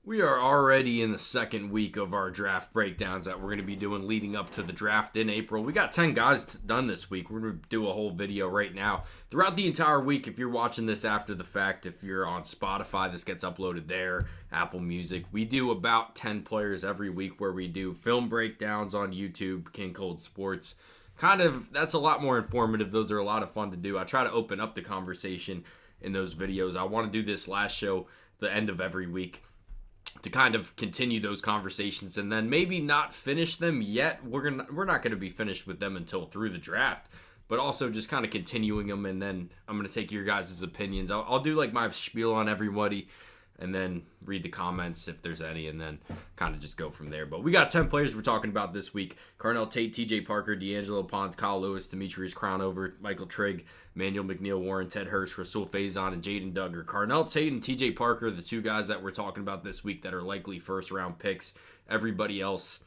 We are already in the second week of our draft breakdowns that we're going to be doing leading up to the draft in April. We got 10 guys done this week. We're going to do a whole video right now. Throughout the entire week, if you're watching this after the fact, if you're on Spotify, this gets uploaded there, Apple Music. We do about 10 players every week where we do film breakdowns on YouTube, King Cold Sports. That's a lot more informative. Those are a lot of fun to do. I try to open up the conversation in those videos. I want to do this last show the end of every week to kind of continue those conversations and then maybe not finish them yet. We're not going to be finished with them until through the draft, but also just kind of continuing them. And then I'm going to take your guys' opinions. I'll do like my spiel on everybody and then read the comments if there's any, and then kind of just go from there. But we got 10 players we're talking about this week. Carnell Tate, TJ Parker, D'Angelo Pons, Kyle Lewis, Dametrious Crownover, Michael Trigg, Emmanuel McNeil-Warren, Ted Hurst, Rahsul Faison, and Jaden Dugger. Carnell Tate and TJ Parker are the two guys that we're talking about this week that are likely first-round picks. Everybody else,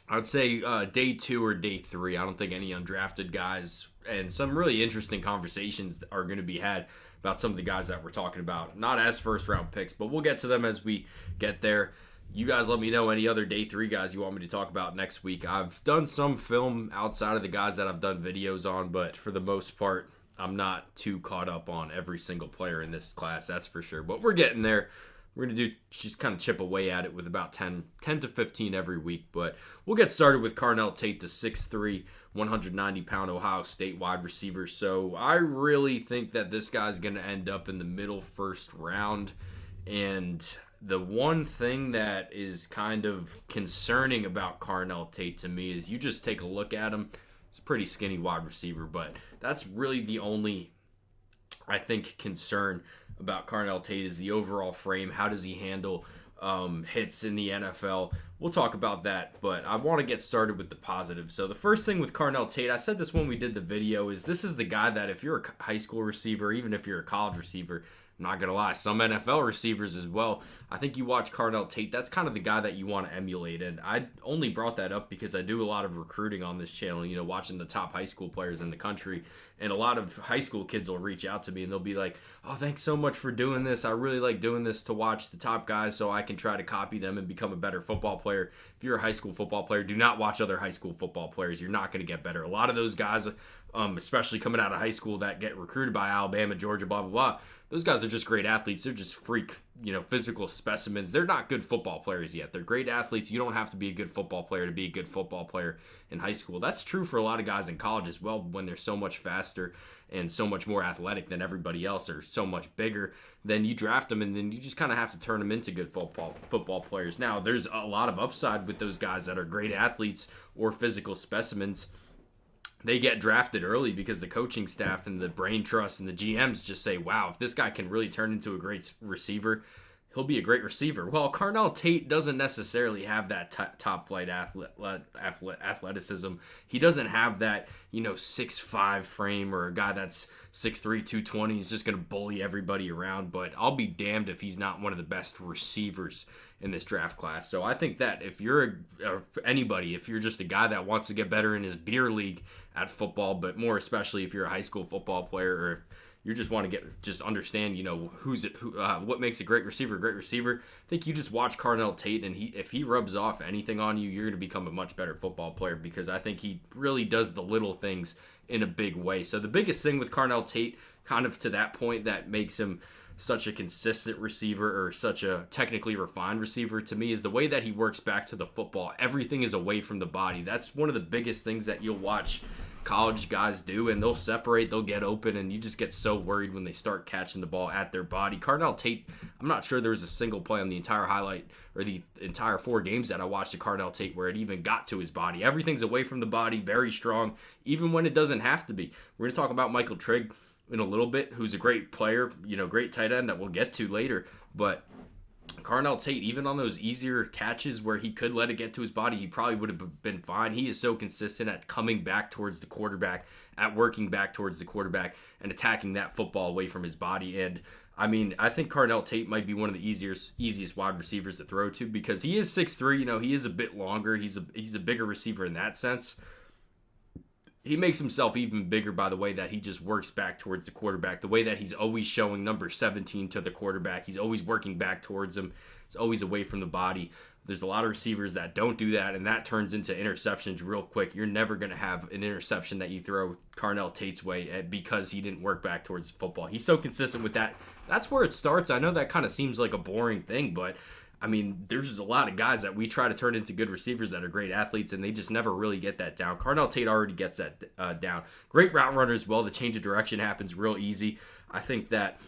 I'd say day 2 or day 3. I don't think any undrafted guys, and some really interesting conversations are going to be had about some of the guys that we're talking about. Not as first-round picks, but we'll get to them as we get there. You guys let me know any other day 3 guys you want me to talk about next week. I've done some film outside of the guys that I've done videos on, but for the most part, I'm not too caught up on every single player in this class, that's for sure. But we're getting there. We're going to just kind of chip away at it with about 10 to 15 every week. But we'll get started with Carnell Tate, the 6'3", 190-pound Ohio State wide receiver. So I really think that this guy's going to end up in the middle first round. And the one thing that is kind of concerning about Carnell Tate to me is you just take a look at him. He's a pretty skinny wide receiver, but that's really the only, I think, concern about Carnell Tate is the overall frame. How does he handle hits in the NFL? We'll talk about that, but I want to get started with the positive. So the first thing with Carnell Tate, I said this when we did the video, is this is the guy that if you're a high school receiver, even if you're a college receiver, I'm not going to lie, some NFL receivers as well, I think you watch Carnell Tate, that's kind of the guy that you want to emulate. And I only brought that up because I do a lot of recruiting on this channel, watching the top high school players in the country. And a lot of high school kids will reach out to me and they'll be like, oh, thanks so much for doing this. I really like doing this to watch the top guys so I can try to copy them and become a better football player. If you're a high school football player, do not watch other high school football players. You're not going to get better. A lot of those guys, especially coming out of high school that get recruited by Alabama, Georgia, blah, blah, blah, those guys are just great athletes. They're just freak, physical specimens. They're not good football players yet. They're great athletes. You don't have to be a good football player to be a good football player in high school. That's true for a lot of guys in college as well when they're so much faster and so much more athletic than everybody else. They're so much bigger. Then you draft them and then you just kind of have to turn them into good football players. Now, there's a lot of upside with those guys that are great athletes or physical specimens. They get drafted early because the coaching staff and the brain trust and the GMs just say, wow, if this guy can really turn into a great receiver, he'll be a great receiver. Well, Carnell Tate doesn't necessarily have that top flight athleticism. He doesn't have that, 6'5" frame or a guy that's 6'3", 220. He's just going to bully everybody around. But I'll be damned if he's not one of the best receivers in this draft class. So I think that if you're anybody, if you're just a guy that wants to get better in his beer league at football, but more especially if you're a high school football player or you just want to understand, what makes a great receiver, I think you just watch Carnell Tate, and if he rubs off anything on you, you're going to become a much better football player because I think he really does the little things in a big way. So the biggest thing with Carnell Tate, kind of to that point that makes him such a consistent receiver or such a technically refined receiver to me is the way that he works back to the football. Everything is away from the body. That's one of the biggest things that you'll watch college guys do, and they'll separate, they'll get open, and you just get so worried when they start catching the ball at their body. Carnell Tate, I'm not sure there was a single play on the entire highlight or the entire 4 games that I watched of Carnell Tate where it even got to his body. Everything's away from the body, very strong, even when it doesn't have to be. We're going to talk about Michael Trigg in a little bit, who's a great player, great tight end that we'll get to later, but Carnell Tate, even on those easier catches where he could let it get to his body, he probably would have been fine. He is so consistent at coming back towards the quarterback, at working back towards the quarterback, and attacking that football away from his body. And I think Carnell Tate might be one of the easiest wide receivers to throw to because he is 6'3". He is a bit longer. He's a bigger receiver in that sense. he makes himself even bigger by the way that he just works back towards the quarterback, the way that he's always showing number 17 to the quarterback. He's always working back towards him. It's always away from the body. There's a lot of receivers that don't do that, and that turns into interceptions real quick. You're never going to have an interception that you throw Carnell Tate's way because he didn't work back towards football. He's so consistent with that. That's where it starts. I know that kind of seems like a boring thing, but I mean, there's just a lot of guys that we try to turn into good receivers that are great athletes, and they just never really get that down. Carnell Tate already gets that down. Great route runner as well. The change of direction happens real easy. I think that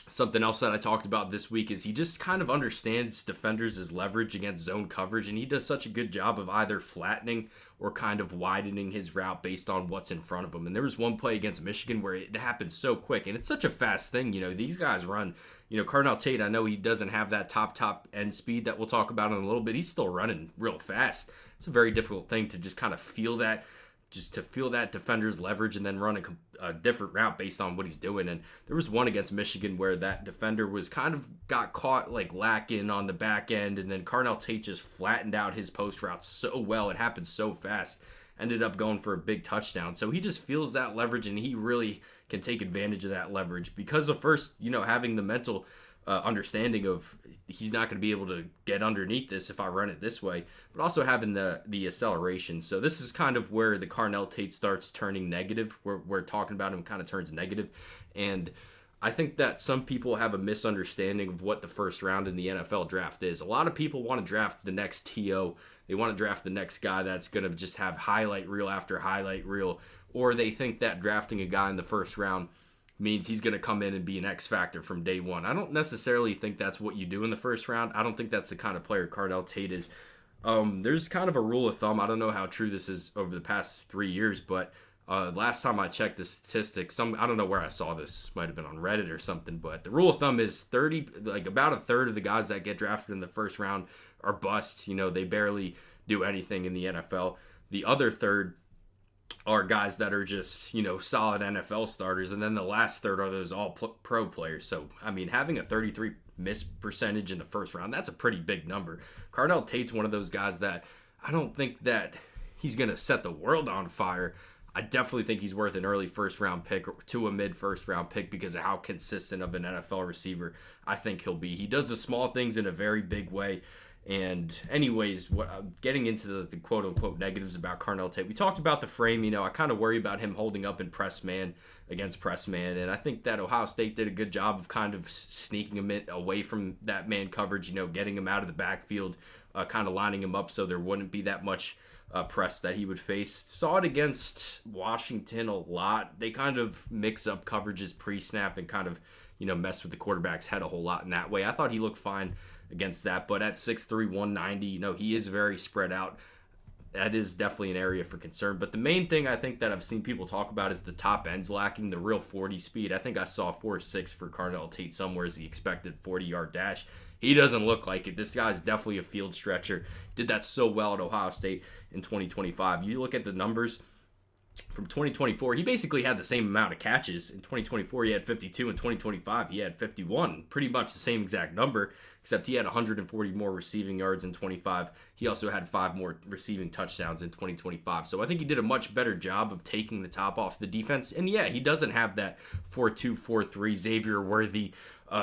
something else that I talked about this week is he just kind of understands defenders as leverage against zone coverage, and he does such a good job of either flattening or kind of widening his route based on what's in front of him. And there was one play against Michigan where it happened so quick, and it's such a fast thing. These guys run. Carnell Tate, I know he doesn't have that top end speed that we'll talk about in a little bit. He's still running real fast. It's a very difficult thing to just kind of feel that, just to feel that defender's leverage and then run a different route based on what he's doing. And there was one against Michigan where that defender was kind of got caught like lacking on the back end, and then Carnell Tate just flattened out his post route so well. It happened so fast. Ended up going for a big touchdown. So he just feels that leverage, and he really can take advantage of that leverage because of first, having the mental understanding of he's not going to be able to get underneath this if I run it this way, but also having the acceleration. So this is kind of where the Carnell Tate starts turning negative. We're talking about him kind of turns negative. And I think that some people have a misunderstanding of what the first round in the NFL draft is. A lot of people want to draft the next TO. They want to draft the next guy that's going to just have highlight reel after highlight reel, or they think that drafting a guy in the first round means he's going to come in and be an X factor from day one. I don't necessarily think that's what you do in the first round. I don't think that's the kind of player Carnell Tate is. There's kind of a rule of thumb. I don't know how true this is over the past 3 years, but last time I checked the statistics, I don't know where I saw this. Might have been on Reddit or something, but the rule of thumb is about a third of the guys that get drafted in the first round are busts. They barely do anything in the NFL. The other third are guys that are just, solid NFL starters. And then the last third are those all pro players. So, I mean, having a 33 miss percentage in the first round, that's a pretty big number. Carnell Tate's one of those guys that I don't think that he's going to set the world on fire. I definitely think he's worth an early first round pick to a mid first round pick because of how consistent of an NFL receiver I think he'll be. He does the small things in a very big way. And anyways, getting into the quote-unquote negatives about Carnell Tate, we talked about the frame. I kind of worry about him holding up in press man against press man, and I think that Ohio State did a good job of kind of sneaking him away from that man coverage, getting him out of the backfield, kind of lining him up so there wouldn't be that much press that he would face. Saw it against Washington a lot. They kind of mix up coverages pre-snap and kind of, mess with the quarterback's head a whole lot in that way. I thought he looked fine against that, but at 6'3", 190, he is very spread out. That is definitely an area for concern. But the main thing I think that I've seen people talk about is the top end's lacking, the real 40 speed. I think I saw 4.6 for Carnell Tate somewhere as the expected 40-yard dash. He doesn't look like it. This guy's definitely a field stretcher. Did that so well at Ohio State in 2025. You look at the numbers from 2024, he basically had the same amount of catches. In 2024, he had 52. In 2025, he had 51. Pretty much the same exact number, except he had 140 more receiving yards in 25. He also had 5 more receiving touchdowns in 2025. So I think he did a much better job of taking the top off the defense. And yeah, he doesn't have that 4.2, 4.3 Xavier-worthy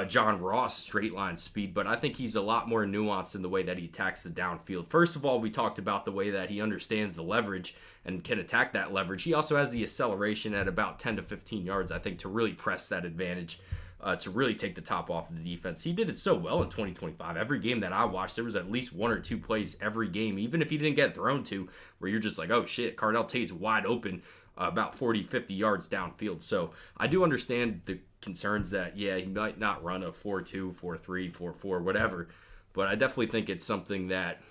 John Ross straight line speed, but I think he's a lot more nuanced in the way that he attacks the downfield. First of all, we talked about the way that he understands the leverage and can attack that leverage. He also has the acceleration at about 10 to 15 yards, I think, to really press that advantage, to really take the top off of the defense. He did it so well in 2025. Every game that I watched, there was at least 1 or 2 plays every game, even if he didn't get thrown to, where you're just like, oh shit, Carnell Tate's wide open about 40, 50 yards downfield. So I do understand the concerns that, yeah, he might not run a 4.2, 4.3, 4.4, whatever, but I definitely think it's something that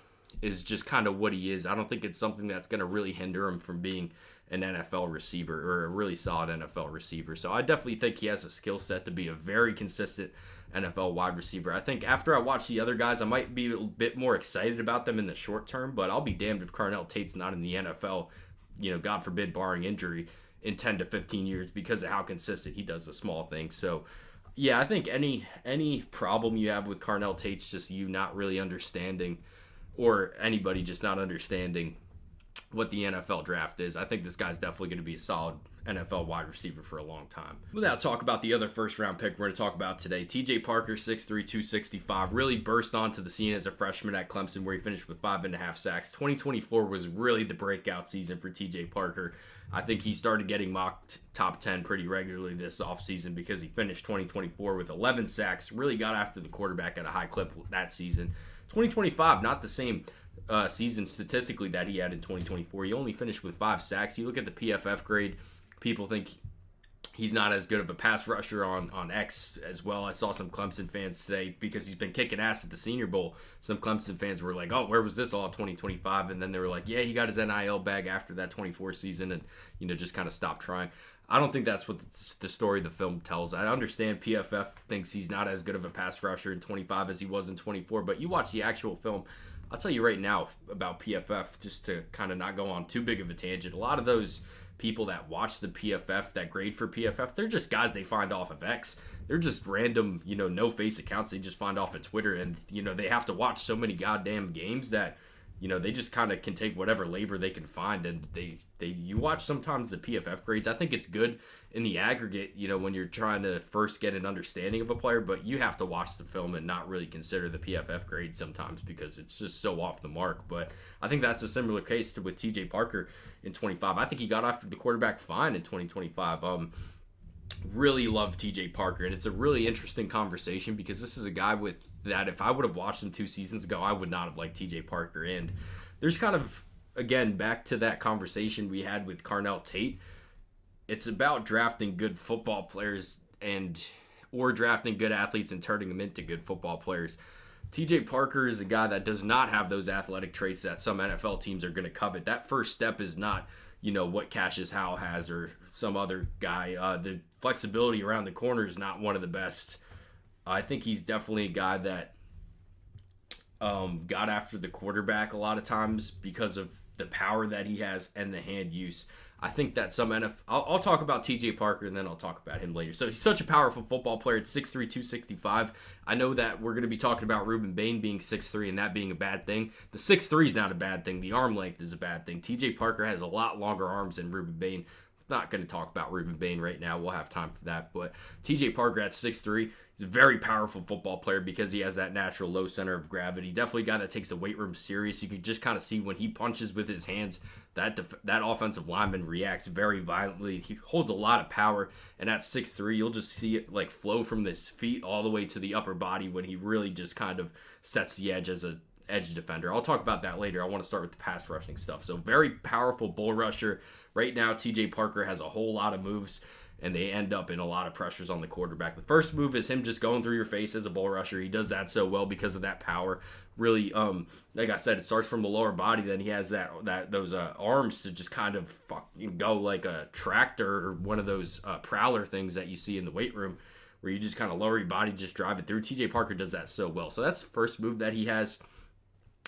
is just kind of what he is. I don't think it's something that's going to really hinder him from being an NFL receiver or a really solid NFL receiver. So I definitely think he has a skill set to be a very consistent NFL wide receiver. I think after I watch the other guys, I might be a bit more excited about them in the short term, but I'll be damned if Carnell Tate's not in the NFL, God forbid, barring injury, in 10 to 15 years because of how consistent he does the small things. So, yeah, I think any problem you have with Carnell Tate's just you not really understanding, or anybody just not understanding what the NFL draft is. I think this guy's definitely going to be a solid NFL wide receiver for a long time. We'll now talk about the other first-round pick we're going to talk about today. TJ Parker, 6'3", 265, really burst onto the scene as a freshman at Clemson, where he finished with 5.5 sacks. 2024 was really the breakout season for TJ Parker. I think he started getting mocked top 10 pretty regularly this offseason because he finished 2024 with 11 sacks, really got after the quarterback at a high clip that season. 2025, not the same season statistically that he had in 2024. He only finished with 5 sacks. You look at the PFF grade, people think he's not as good of a pass rusher on X as well. I saw some Clemson fans today, because he's been kicking ass at the Senior Bowl. Some Clemson fans were like, oh, where was this all 2025? And then they were like, yeah, he got his NIL bag after that 24 season and, just kind of stopped trying. I don't think that's what the story of the film tells. I understand PFF thinks he's not as good of a pass rusher in 25 as he was in 24, but you watch the actual film, I'll tell you right now about PFF, just to kind of not go on too big of a tangent. A lot of those people that watch the PFF, that grade for PFF, they're just guys they find off of X. They're just random, no-face accounts they just find off of Twitter. And, they have to watch so many goddamn games that, they just kind of can take whatever labor they can find. And you watch sometimes the PFF grades. I think it's good in the aggregate, when you're trying to first get an understanding of a player, but you have to watch the film and not really consider the PFF grade sometimes because it's just so off the mark. But I think that's a similar case with TJ Parker in 25. I think he got after the quarterback fine in 2025. Really love TJ Parker, and it's a really interesting conversation because this is a guy with that if I would have watched him 2 seasons ago, I would not have liked TJ Parker. And there's kind of, again, back to that conversation we had with Carnell Tate. It's about drafting good football players or drafting good athletes and turning them into good football players. TJ Parker is a guy that does not have those athletic traits that some NFL teams are going to covet. That first step is not, what Cassius Howell has or some other guy. The flexibility around the corner is not one of the best. I think he's definitely a guy that got after the quarterback a lot of times because of the power that he has and the hand use. I think that some NFL... I'll talk about TJ Parker and then I'll talk about him later. So he's such a powerful football player at 6'3", 265. I know that we're going to be talking about Ruben Bain being 6'3" and that being a bad thing. The 6'3" is not a bad thing. The arm length is a bad thing. TJ Parker has a lot longer arms than Ruben Bain. Not going to talk about Ruben Bain right now. We'll have time for that. But TJ Parker at 6'3", he's a very powerful football player because he has that natural low center of gravity. Definitely a guy that takes the weight room serious. You can just kind of see when he punches with his hands, that offensive lineman reacts very violently. He holds a lot of power. And at 6'3", you'll just see it like flow from his feet all the way to the upper body when he really just kind of sets the edge as a edge defender. I'll talk about that later. I want to start with the pass rushing stuff. So very powerful bull rusher. Right now, TJ Parker has a whole lot of moves, and they end up in a lot of pressures on the quarterback. The first move is him just going through your face as a bull rusher. He does that so well because of that power. Really, like I said, it starts from the lower body. Then he has those arms to just kind of fucking go like a tractor or one of those prowler things that you see in the weight room, where you just kind of lower your body, just drive it through. TJ Parker does that so well. So that's the first move that he has.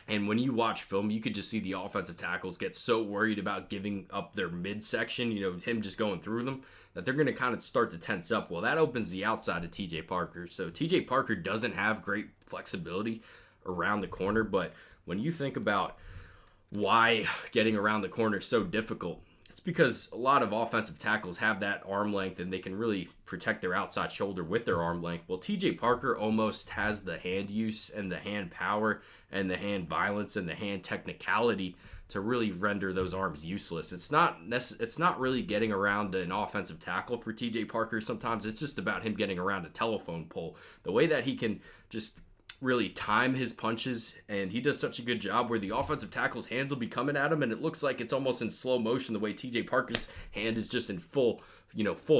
And when you watch film, you could just see the offensive tackles get so worried about giving up their midsection, him just going through them, that they're going to kind of start to tense up. Well, that opens the outside of TJ Parker. So TJ Parker doesn't have great flexibility around the corner, but when you think about why getting around the corner is so difficult, it's because a lot of offensive tackles have that arm length and they can really protect their outside shoulder with their arm length. Well, TJ Parker almost has the hand use and the hand power and the hand violence and the hand technicality to really render those arms useless. It's not really getting around an offensive tackle for TJ Parker. Sometimes it's just about him getting around a telephone pole. The way that he can just really time his punches, and he does such a good job where the offensive tackle's hands will be coming at him and it looks like it's almost in slow motion the way TJ Parker's hand is just in full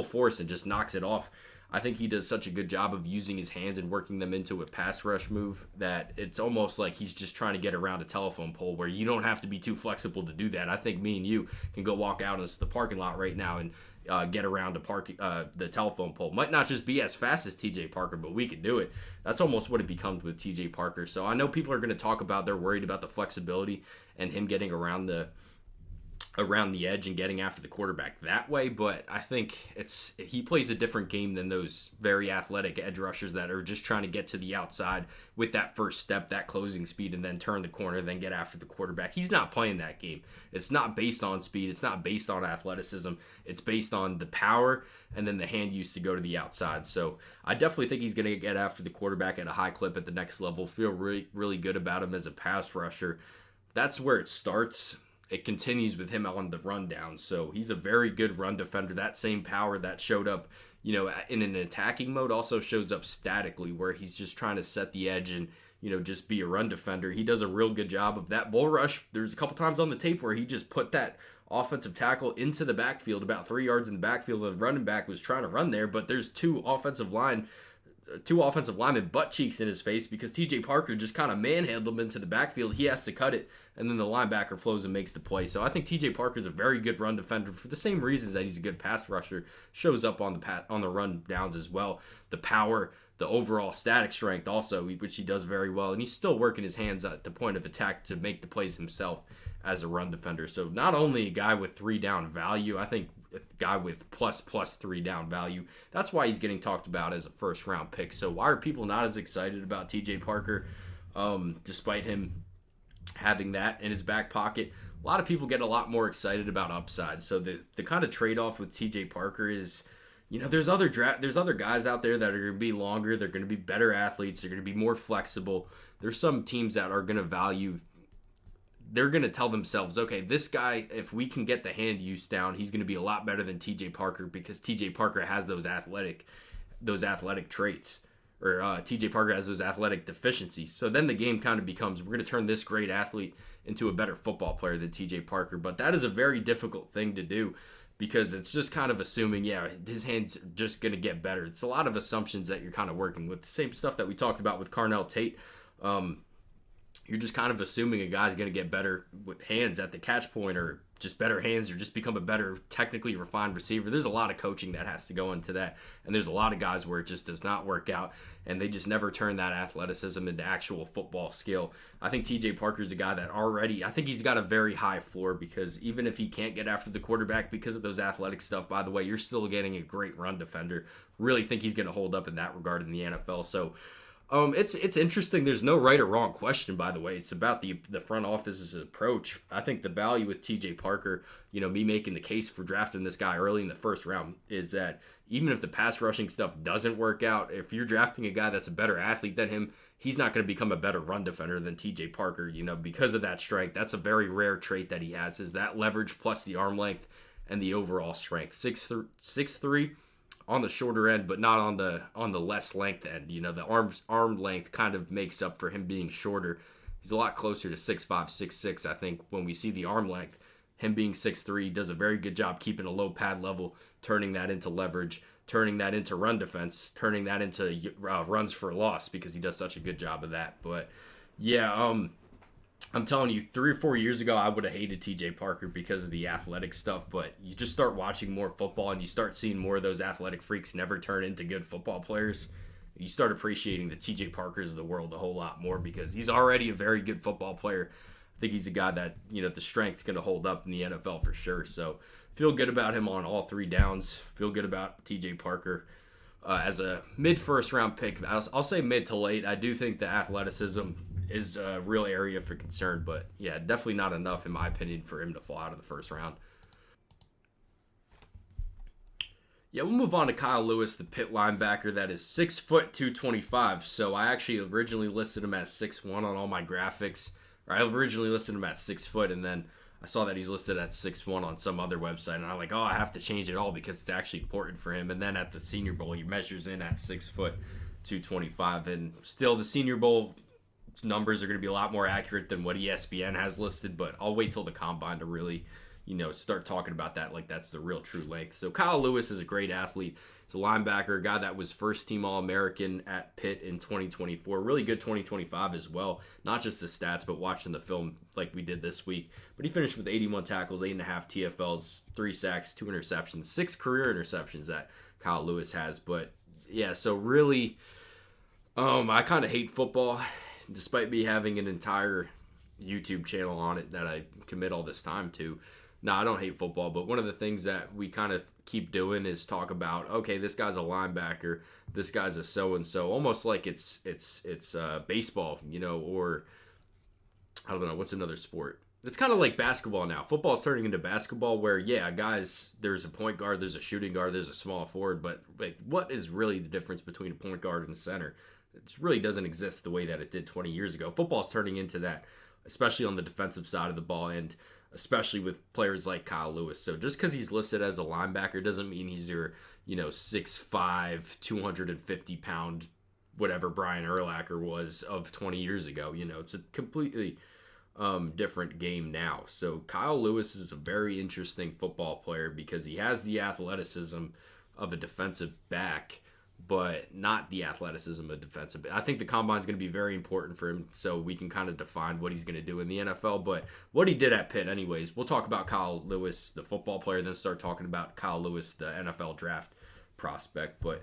force and just knocks it off. I think he does such a good job of using his hands and working them into a pass rush move that it's almost like he's just trying to get around a telephone pole, where you don't have to be too flexible to do that. I think me and you can go walk out into the parking lot right now and get around the telephone pole. Might not just be as fast as TJ Parker, but we can do it. That's almost what it becomes with TJ Parker. So I know people are going to talk about, they're worried about the flexibility and him getting around the around the edge and getting after the quarterback that way, but I think he plays a different game than those very athletic edge rushers that are just trying to get to the outside with that first step, that closing speed, and then turn the corner, then get after the quarterback. He's not playing that game. It's not based on speed. It's not based on athleticism. It's based on the power and then the hand use to go to the outside. So I definitely think he's going to get after the quarterback at a high clip at the next level. Feel really, really good about him as a pass rusher. That's where it starts. It continues with him on the rundown. So he's a very good run defender. That same power that showed up, in an attacking mode also shows up statically, where he's just trying to set the edge and, just be a run defender. He does a real good job of that. Bull rush, there's a couple times on the tape where he just put that offensive tackle into the backfield, about 3 yards in the backfield. The running back was trying to run there, but there's two offensive linemen butt cheeks in his face because TJ Parker just kind of manhandled him into the backfield. He has to cut it, and then the linebacker flows and makes the play. So I think TJ Parker is a very good run defender for the same reasons that he's a good pass rusher. Shows up on the run downs as well. The power, the overall static strength also, which he does very well, and he's still working his hands at the point of attack to make the plays himself as a run defender. So not only a guy with 3 down value, I think a guy with plus 3 down value. That's why he's getting talked about as a first round pick. So why are people not as excited about TJ Parker, despite him having that in his back pocket? A lot of people get a lot more excited about upside. So the kind of trade-off with TJ Parker is, there's other guys out there that are going to be longer. They're going to be better athletes. They're going to be more flexible. There's some teams that are going to value. They're going to tell themselves, okay, this guy, if we can get the hand use down, he's going to be a lot better than TJ Parker because TJ Parker has those athletic traits, or TJ Parker has those athletic deficiencies. So then the game kind of becomes, we're going to turn this great athlete into a better football player than TJ Parker. But that is a very difficult thing to do because it's just kind of assuming, his hand's just going to get better. It's a lot of assumptions that you're kind of working with. The same stuff that we talked about with Carnell Tate. You're just kind of assuming a guy's going to get better with hands at the catch point, or just better hands, or just become a better technically refined receiver. There's a lot of coaching that has to go into that, and there's a lot of guys where it just does not work out, and they just never turn that athleticism into actual football skill. I think TJ Parker's a guy that I think he's got a very high floor, because even if he can't get after the quarterback because of those athletic stuff, by the way, you're still getting a great run defender. Really think he's going to hold up in that regard in the NFL. So it's interesting. There's no right or wrong question, by the way. It's about the front office's approach. I think the value with TJ Parker, me making the case for drafting this guy early in the first round, is that even if the pass rushing stuff doesn't work out, if you're drafting a guy that's a better athlete than him, he's not going to become a better run defender than TJ Parker, because of that strength. That's a very rare trait that he has, is that leverage plus the arm length and the overall strength. 6'3", on the shorter end, but not on the less length end. The arm length kind of makes up for him being shorter. He's a lot closer to 6'5", 6'6". I think when we see the arm length, him being 6'3", does a very good job keeping a low pad level, turning that into leverage, turning that into run defense, turning that into runs for loss, because he does such a good job of that. But yeah, I'm telling you, 3 or 4 years ago, I would have hated TJ Parker because of the athletic stuff, but you just start watching more football and you start seeing more of those athletic freaks never turn into good football players. You start appreciating the TJ Parkers of the world a whole lot more, because he's already a very good football player. I think he's a guy that, the strength's going to hold up in the NFL for sure. So feel good about him on all 3 downs. Feel good about TJ Parker. As a mid-first round pick, I'll say mid to late. I do think the athleticism is a real area for concern, but yeah, definitely not enough, in my opinion, for him to fall out of the first round. Yeah, we'll move on to Kyle Lewis, the Pitt linebacker that is 6 foot 225. So I actually originally listed him as 6'1" on all my graphics. Or I originally listed him at 6 foot, and then I saw that he's listed at 6'1" on some other website, and I'm like, I have to change it all because it's actually important for him. And then at the Senior Bowl, he measures in at 6 foot 225, and still the Senior Bowl numbers are going to be a lot more accurate than what ESPN has listed, but I'll wait till the combine to really, start talking about that like that's the real true length. So Kyle Lewis is a great athlete. He's a linebacker, a guy that was first-team All-American at Pitt in 2024. Really good 2025 as well. Not just the stats, but watching the film like we did this week. But he finished with 81 tackles, 8.5 TFLs, 3 sacks, 2 interceptions, 6 career interceptions that Kyle Lewis has. But yeah, so really, I kind of hate football, despite me having an entire YouTube channel on it that I commit all this time to. No, I don't hate football, but one of the things that we kind of keep doing is talk about, okay, this guy's a linebacker, this guy's a so-and-so, almost like it's baseball, or I don't know, what's another sport? It's kind of like basketball now. Football's turning into basketball where, yeah, guys, there's a point guard, there's a shooting guard, there's a small forward, but like, what is really the difference between a point guard and a center? It really doesn't exist the way that it did 20 years ago. Football's turning into that, especially on the defensive side of the ball, and especially with players like Kyle Lewis. So just because he's listed as a linebacker doesn't mean he's your, 6'5", 250-pound, whatever Brian Urlacher was of 20 years ago. It's a completely different game now. So Kyle Lewis is a very interesting football player because he has the athleticism of a defensive back, but not the athleticism of defensive. I think the combine is going to be very important for him, so we can kind of define what he's going to do in the NFL. But what he did at Pitt, anyways, we'll talk about Kyle Lewis, the football player, then start talking about Kyle Lewis, the NFL draft prospect. But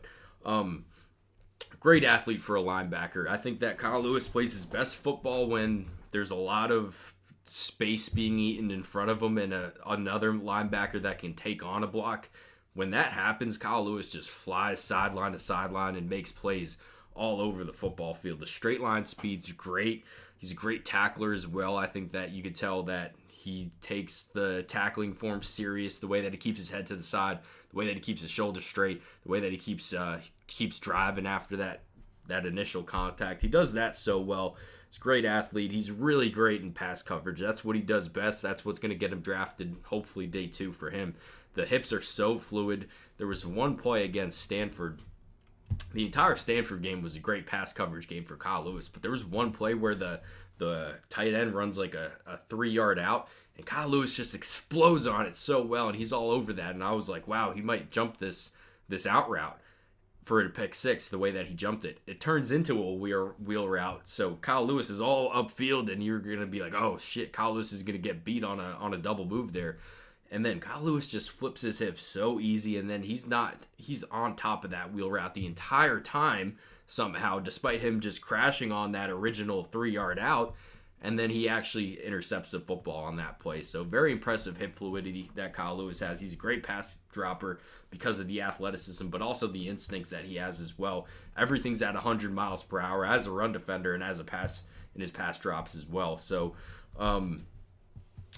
great athlete for a linebacker. I think that Kyle Lewis plays his best football when there's a lot of space being eaten in front of him and another linebacker that can take on a block. When that happens, Kyle Lewis just flies sideline to sideline and makes plays all over the football field. The straight line speed's great. He's a great tackler as well. I think that you could tell that he takes the tackling form serious, the way that he keeps his head to the side, the way that he keeps his shoulders straight, the way that he keeps driving after that initial contact. He does that so well. He's a great athlete. He's really great in pass coverage. That's what he does best. That's what's going to get him drafted, hopefully day 2 for him. The hips are so fluid. There was one play against Stanford. The entire Stanford game was a great pass coverage game for Kyle Lewis, but there was one play where the tight end runs like a 3-yard out, and Kyle Lewis just explodes on it so well, and he's all over that. And I was like, wow, he might jump this out route for a pick 6 the way that he jumped it. It turns into a wheel route, so Kyle Lewis is all upfield, and you're going to be like, oh, shit, Kyle Lewis is going to get beat on a double move there. And then Kyle Lewis just flips his hips so easy, and then he's on top of that wheel route the entire time somehow, despite him just crashing on that original 3-yard out, and then he actually intercepts the football on that play. So very impressive hip fluidity that Kyle Lewis has. He's a great pass dropper because of the athleticism, but also the instincts that he has as well. Everything's at 100 miles per hour as a run defender and as a pass in his pass drops as well. So,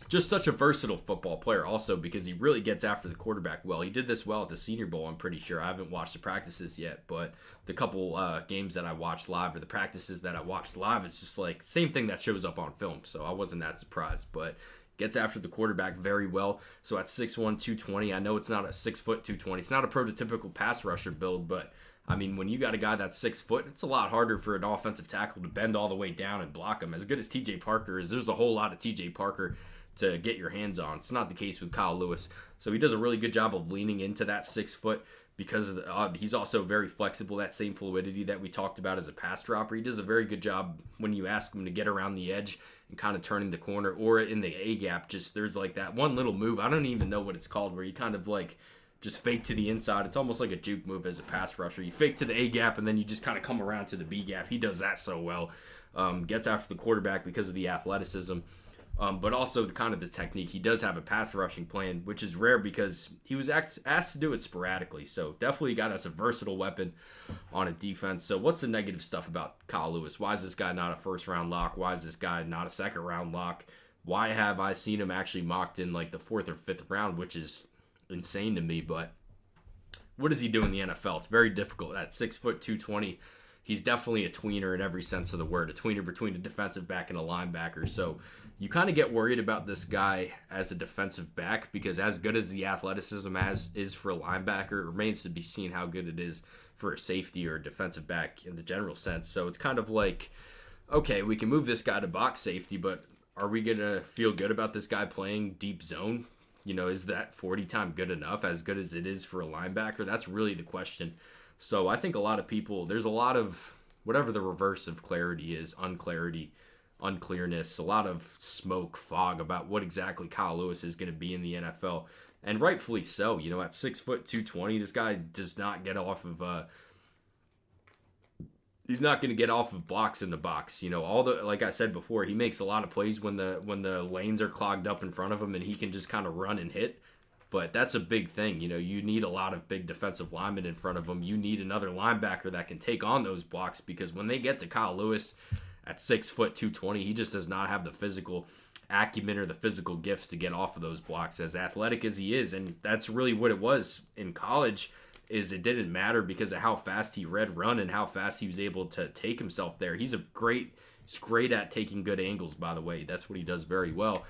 just such a versatile football player also because he really gets after the quarterback well. He did this well at the Senior Bowl, I'm pretty sure. I haven't watched the practices yet, but the couple games that I watched live or the practices that I watched live, it's just like same thing that shows up on film, so I wasn't that surprised. But gets after the quarterback very well. So at 6'1", 220, I know it's not a 6', 220. It's not a prototypical pass rusher build, but I mean, when you got a guy that's 6 foot, it's a lot harder for an offensive tackle to bend all the way down and block him. As good as TJ Parker is, there's a whole lot of TJ Parker to get your hands on. It's not the case with Kyle Lewis. So he does a really good job of leaning into that 6 foot because of he's also very flexible, that same fluidity that we talked about as a pass dropper. He does a very good job when you ask him to get around the edge and kind of turning the corner or in the A-gap. Just there's like that one little move. I don't even know what it's called where you kind of like just fake to the inside. It's almost like a juke move as a pass rusher. You fake to the A-gap and then you just kind of come around to the B-gap. He does that so well. Gets after the quarterback because of the athleticism. But also the technique. He does have a pass rushing plan, which is rare because he was asked to do it sporadically. So definitely a guy that's a versatile weapon on a defense. So what's the negative stuff about Kyle Lewis? Why is this guy not a first-round lock? Why is this guy not a second-round lock? Why have I seen him actually mocked in like the 4th or 5th round, which is insane to me. But what does he do in the NFL? It's very difficult. At 6 foot 220, he's definitely a tweener in every sense of the word, a tweener between a defensive back and a linebacker. So you kind of get worried about this guy as a defensive back because as good as the athleticism is for a linebacker, it remains to be seen how good it is for a safety or a defensive back in the general sense. So it's kind of like, okay, we can move this guy to box safety, but are we going to feel good about this guy playing deep zone? You know, is that 40 time good enough, as good as it is for a linebacker? That's really the question. So I think a lot of people, there's a lot of whatever the reverse of clarity is, unclearness, a lot of smoke, fog about what exactly Kyle Lewis is going to be in the NFL. And rightfully so. You know, at 6 foot 220, this guy does not get off of he's not going to get off of blocks in the box. Like I said before, he makes a lot of plays when the lanes are clogged up in front of him and he can just kind of run and hit. But that's a big thing. You need a lot of big defensive linemen in front of him. You need another linebacker that can take on those blocks, because when they get to Kyle Lewis at 6 foot 220, he just does not have the physical acumen or the physical gifts to get off of those blocks, as athletic as he is. And that's really what it was in college, is it didn't matter because of how fast he read run and how fast he was able to take himself there. He's great at taking good angles, by the way. That's what he does very well.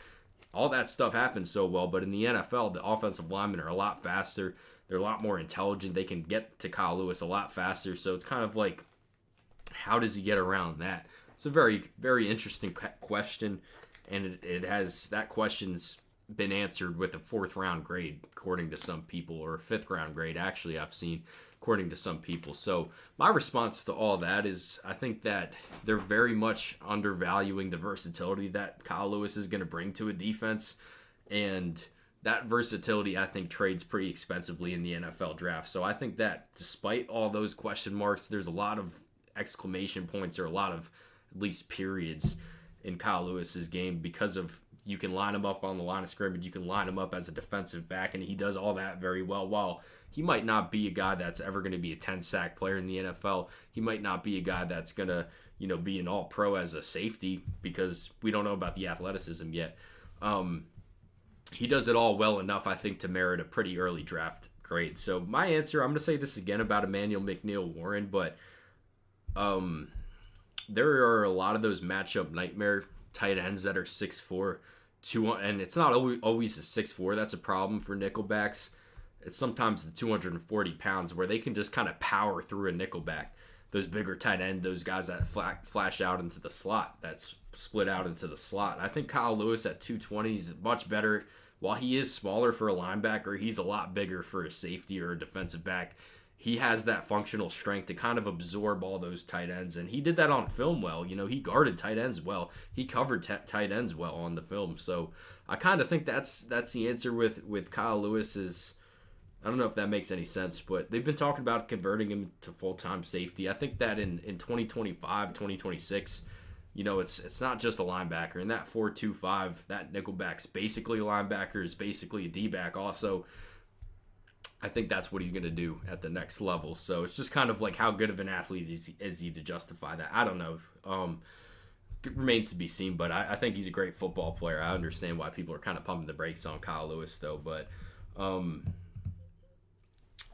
All that stuff happens so well, but in the NFL, the offensive linemen are a lot faster. They're a lot more intelligent. They can get to Kyle Lewis a lot faster. So it's kind of like, how does he get around that? It's a very, very interesting question, and that question's been answered with a 4th round grade, according to some people, or a 5th round grade, actually, I've seen, according to some people. So my response to all that is, I think that they're very much undervaluing the versatility that Kyle Lewis is going to bring to a defense. And that versatility, I think, trades pretty expensively in the NFL draft. So I think that despite all those question marks, there's a lot of exclamation points, or a lot of at least periods in Kyle Lewis's game, because of, you can line him up on the line of scrimmage, you can line him up as a defensive back, and he does all that very well. While he might not be a guy that's ever going to be a 10-sack player in the NFL, he might not be a guy that's going to, be an all-pro as a safety, because we don't know about the athleticism yet. He does it all well enough, I think, to merit a pretty early draft grade. So my answer, I'm going to say this again about Emmanuel McNeil-Warren, but there are a lot of those matchup nightmare tight ends that are 6'4", and it's not always the 6'4" that's a problem for nickelbacks. It's sometimes the 240 pounds where they can just kind of power through a nickelback. Those bigger tight end, those guys that flash out into the slot, that's split out into the slot. I think Kyle Lewis at 220 is much better. While he is smaller for a linebacker, he's a lot bigger for a safety or a defensive back. He has that functional strength to kind of absorb all those tight ends, and he did that on film well. He guarded tight ends well. He covered tight ends well on the film. So I kind of think that's the answer with Kyle Lewis. Is, I don't know if that makes any sense, but they've been talking about converting him to full-time safety. I think that in 2025, 2026, it's not just a linebacker. In that 4-2-5, that nickelback's basically a linebacker, is basically a D-back also. I think that's what he's going to do at the next level. So it's just kind of like, how good of an athlete is he to justify that? I don't know. It remains to be seen, but I think he's a great football player. I understand why people are kind of pumping the brakes on Kyle Lewis, though. But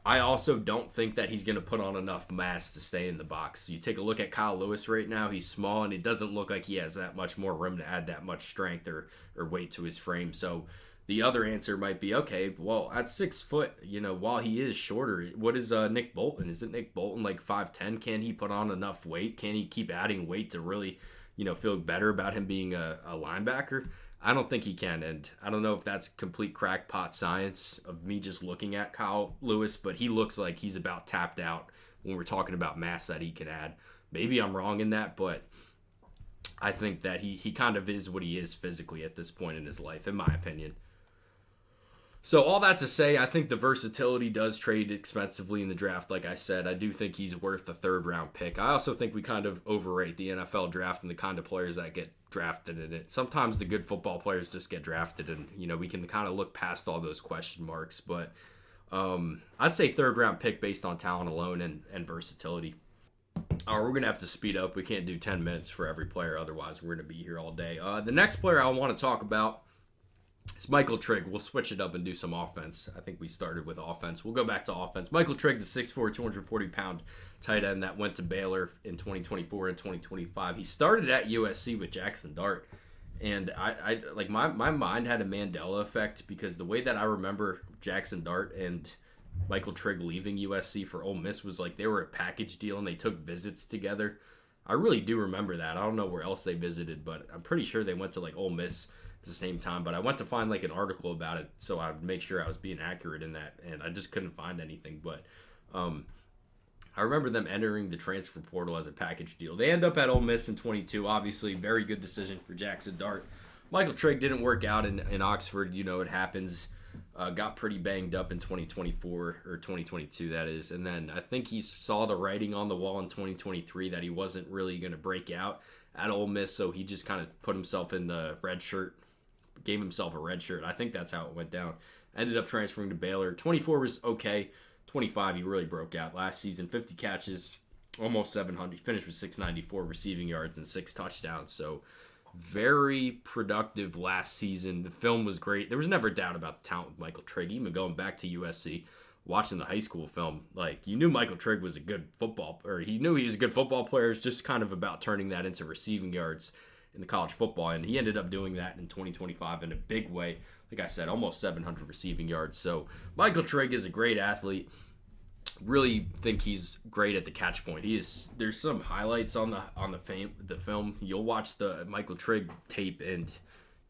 I also don't think that he's going to put on enough mass to stay in the box. You take a look at Kyle Lewis right now. He's small, and it doesn't look like he has that much more room to add that much strength or weight to his frame. So the other answer might be, okay, well, at 6 foot, while he is shorter, what is Nick Bolton? Isn't Nick Bolton like 5'10"? Can he put on enough weight? Can he keep adding weight to really, feel better about him being a linebacker? I don't think he can, and I don't know if that's complete crackpot science of me just looking at Kyle Lewis, but he looks like he's about tapped out when we're talking about mass that he can add. Maybe I'm wrong in that, but I think that he kind of is what he is physically at this point in his life, in my opinion. So all that to say, I think the versatility does trade expensively in the draft. Like I said, I do think he's worth a 3rd round pick. I also think we kind of overrate the NFL draft and the kind of players that get drafted in it. Sometimes the good football players just get drafted, and we can kind of look past all those question marks. But I'd say 3rd round pick based on talent alone and versatility. All right, we're going to have to speed up. We can't do 10 minutes for every player. Otherwise, we're going to be here all day. The next player I want to talk about, it's Michael Trigg. We'll switch it up and do some offense. I think we started with offense. We'll go back to offense. Michael Trigg, the 6'4", 240-pound tight end that went to Baylor in 2024 and 2025. He started at USC with Jackson Dart. And I like my mind had a Mandela effect, because the way that I remember Jackson Dart and Michael Trigg leaving USC for Ole Miss was like they were a package deal and they took visits together. I really do remember that. I don't know where else they visited, but I'm pretty sure they went to like Ole Miss at the same time. But I went to find like an article about it, so I would make sure I was being accurate in that, and I just couldn't find anything. But I remember them entering the transfer portal as a package deal. They end up at Ole Miss in 22. Obviously, very good decision for Jackson Dart. Michael Trigg didn't work out in Oxford. It happens. got pretty banged up in 2024 or 2022, that is. And then I think he saw the writing on the wall in 2023 that he wasn't really going to break out at Ole Miss, so he just kind of put himself in the red shirt, gave himself a red shirt. I think that's how it went down. Ended up transferring to Baylor. 24 was okay. 25, he really broke out last season. 50 catches, almost 700. He finished with 694 receiving yards and 6 touchdowns. So very productive last season. The film was great. There was never a doubt about the talent with Michael Trigg. Even going back to USC, watching the high school film, like, you knew Michael Trigg was a good football, or he knew he was a good football player. It's just kind of about turning that into receiving yards in the college football, and he ended up doing that in 2025 in a big way. Like I said, almost 700 receiving yards. So Michael Trigg is a great athlete. Really think he's great at the catch point. He is. There's some highlights on the film. You'll watch the Michael Trigg tape, and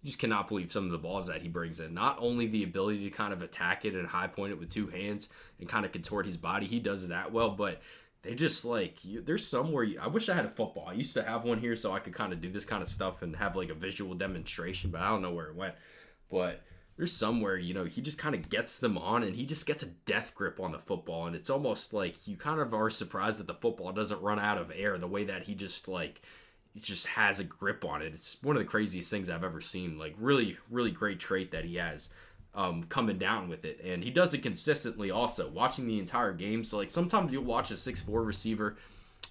you just cannot believe some of the balls that he brings in. Not only the ability to kind of attack it and high point it with 2 hands and kind of contort his body, he does that well, but they just, like, there's somewhere, I wish I had a football. I used to have one here so I could kind of do this kind of stuff and have like a visual demonstration, but I don't know where it went. But there's somewhere, he just kind of gets them on, and he just gets a death grip on the football, and it's almost like you kind of are surprised that the football doesn't run out of air the way that he just has a grip on it. It's one of the craziest things I've ever seen. Like, really, really great trait that he has coming down with it, and he does it consistently also, watching the entire game. So, like, sometimes you'll watch a 6'4" receiver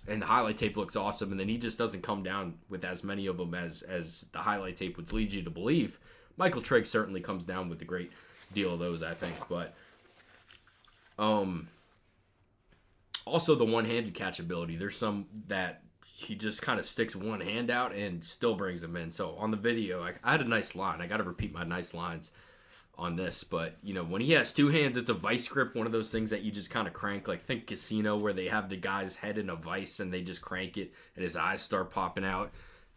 and the highlight tape looks awesome, and then he just doesn't come down with as many of them as the highlight tape would lead you to believe. Michael Trigg certainly comes down with a great deal of those, I think. But also the one-handed catch ability. There's some that he just kind of sticks one hand out and still brings them in. So on the video, I had a nice line. I got to repeat my nice lines on this. But, when he has 2 hands, it's a vice grip, one of those things that you just kind of crank. Like, think Casino, where they have the guy's head in a vice and they just crank it and his eyes start popping out.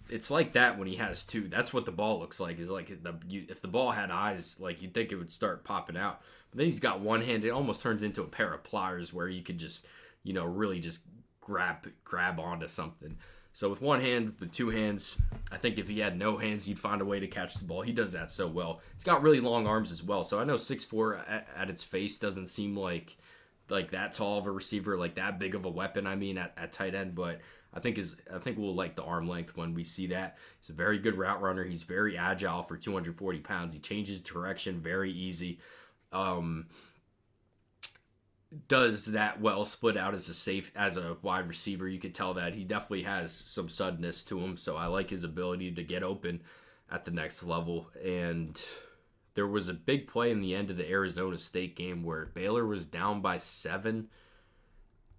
It's like that when he has 2. That's what the ball looks like. Is like if the ball had eyes, like, you'd think it would start popping out. But then he's got one hand. It almost turns into a pair of pliers where you could just, really just grab onto something. So with one hand, with 2 hands, I think if he had no hands, he'd find a way to catch the ball. He does that so well. He's got really long arms as well. So I know 6'4" at its face doesn't seem like that tall of a receiver, like that big of a weapon, at tight end, but I think we'll like the arm length when we see that. He's a very good route runner. He's very agile for 240 pounds. He changes direction very easy. Does that well, split out as a wide receiver. You could tell that he definitely has some suddenness to him. So I like his ability to get open at the next level. And there was a big play in the end of the Arizona State game where Baylor was down by 7.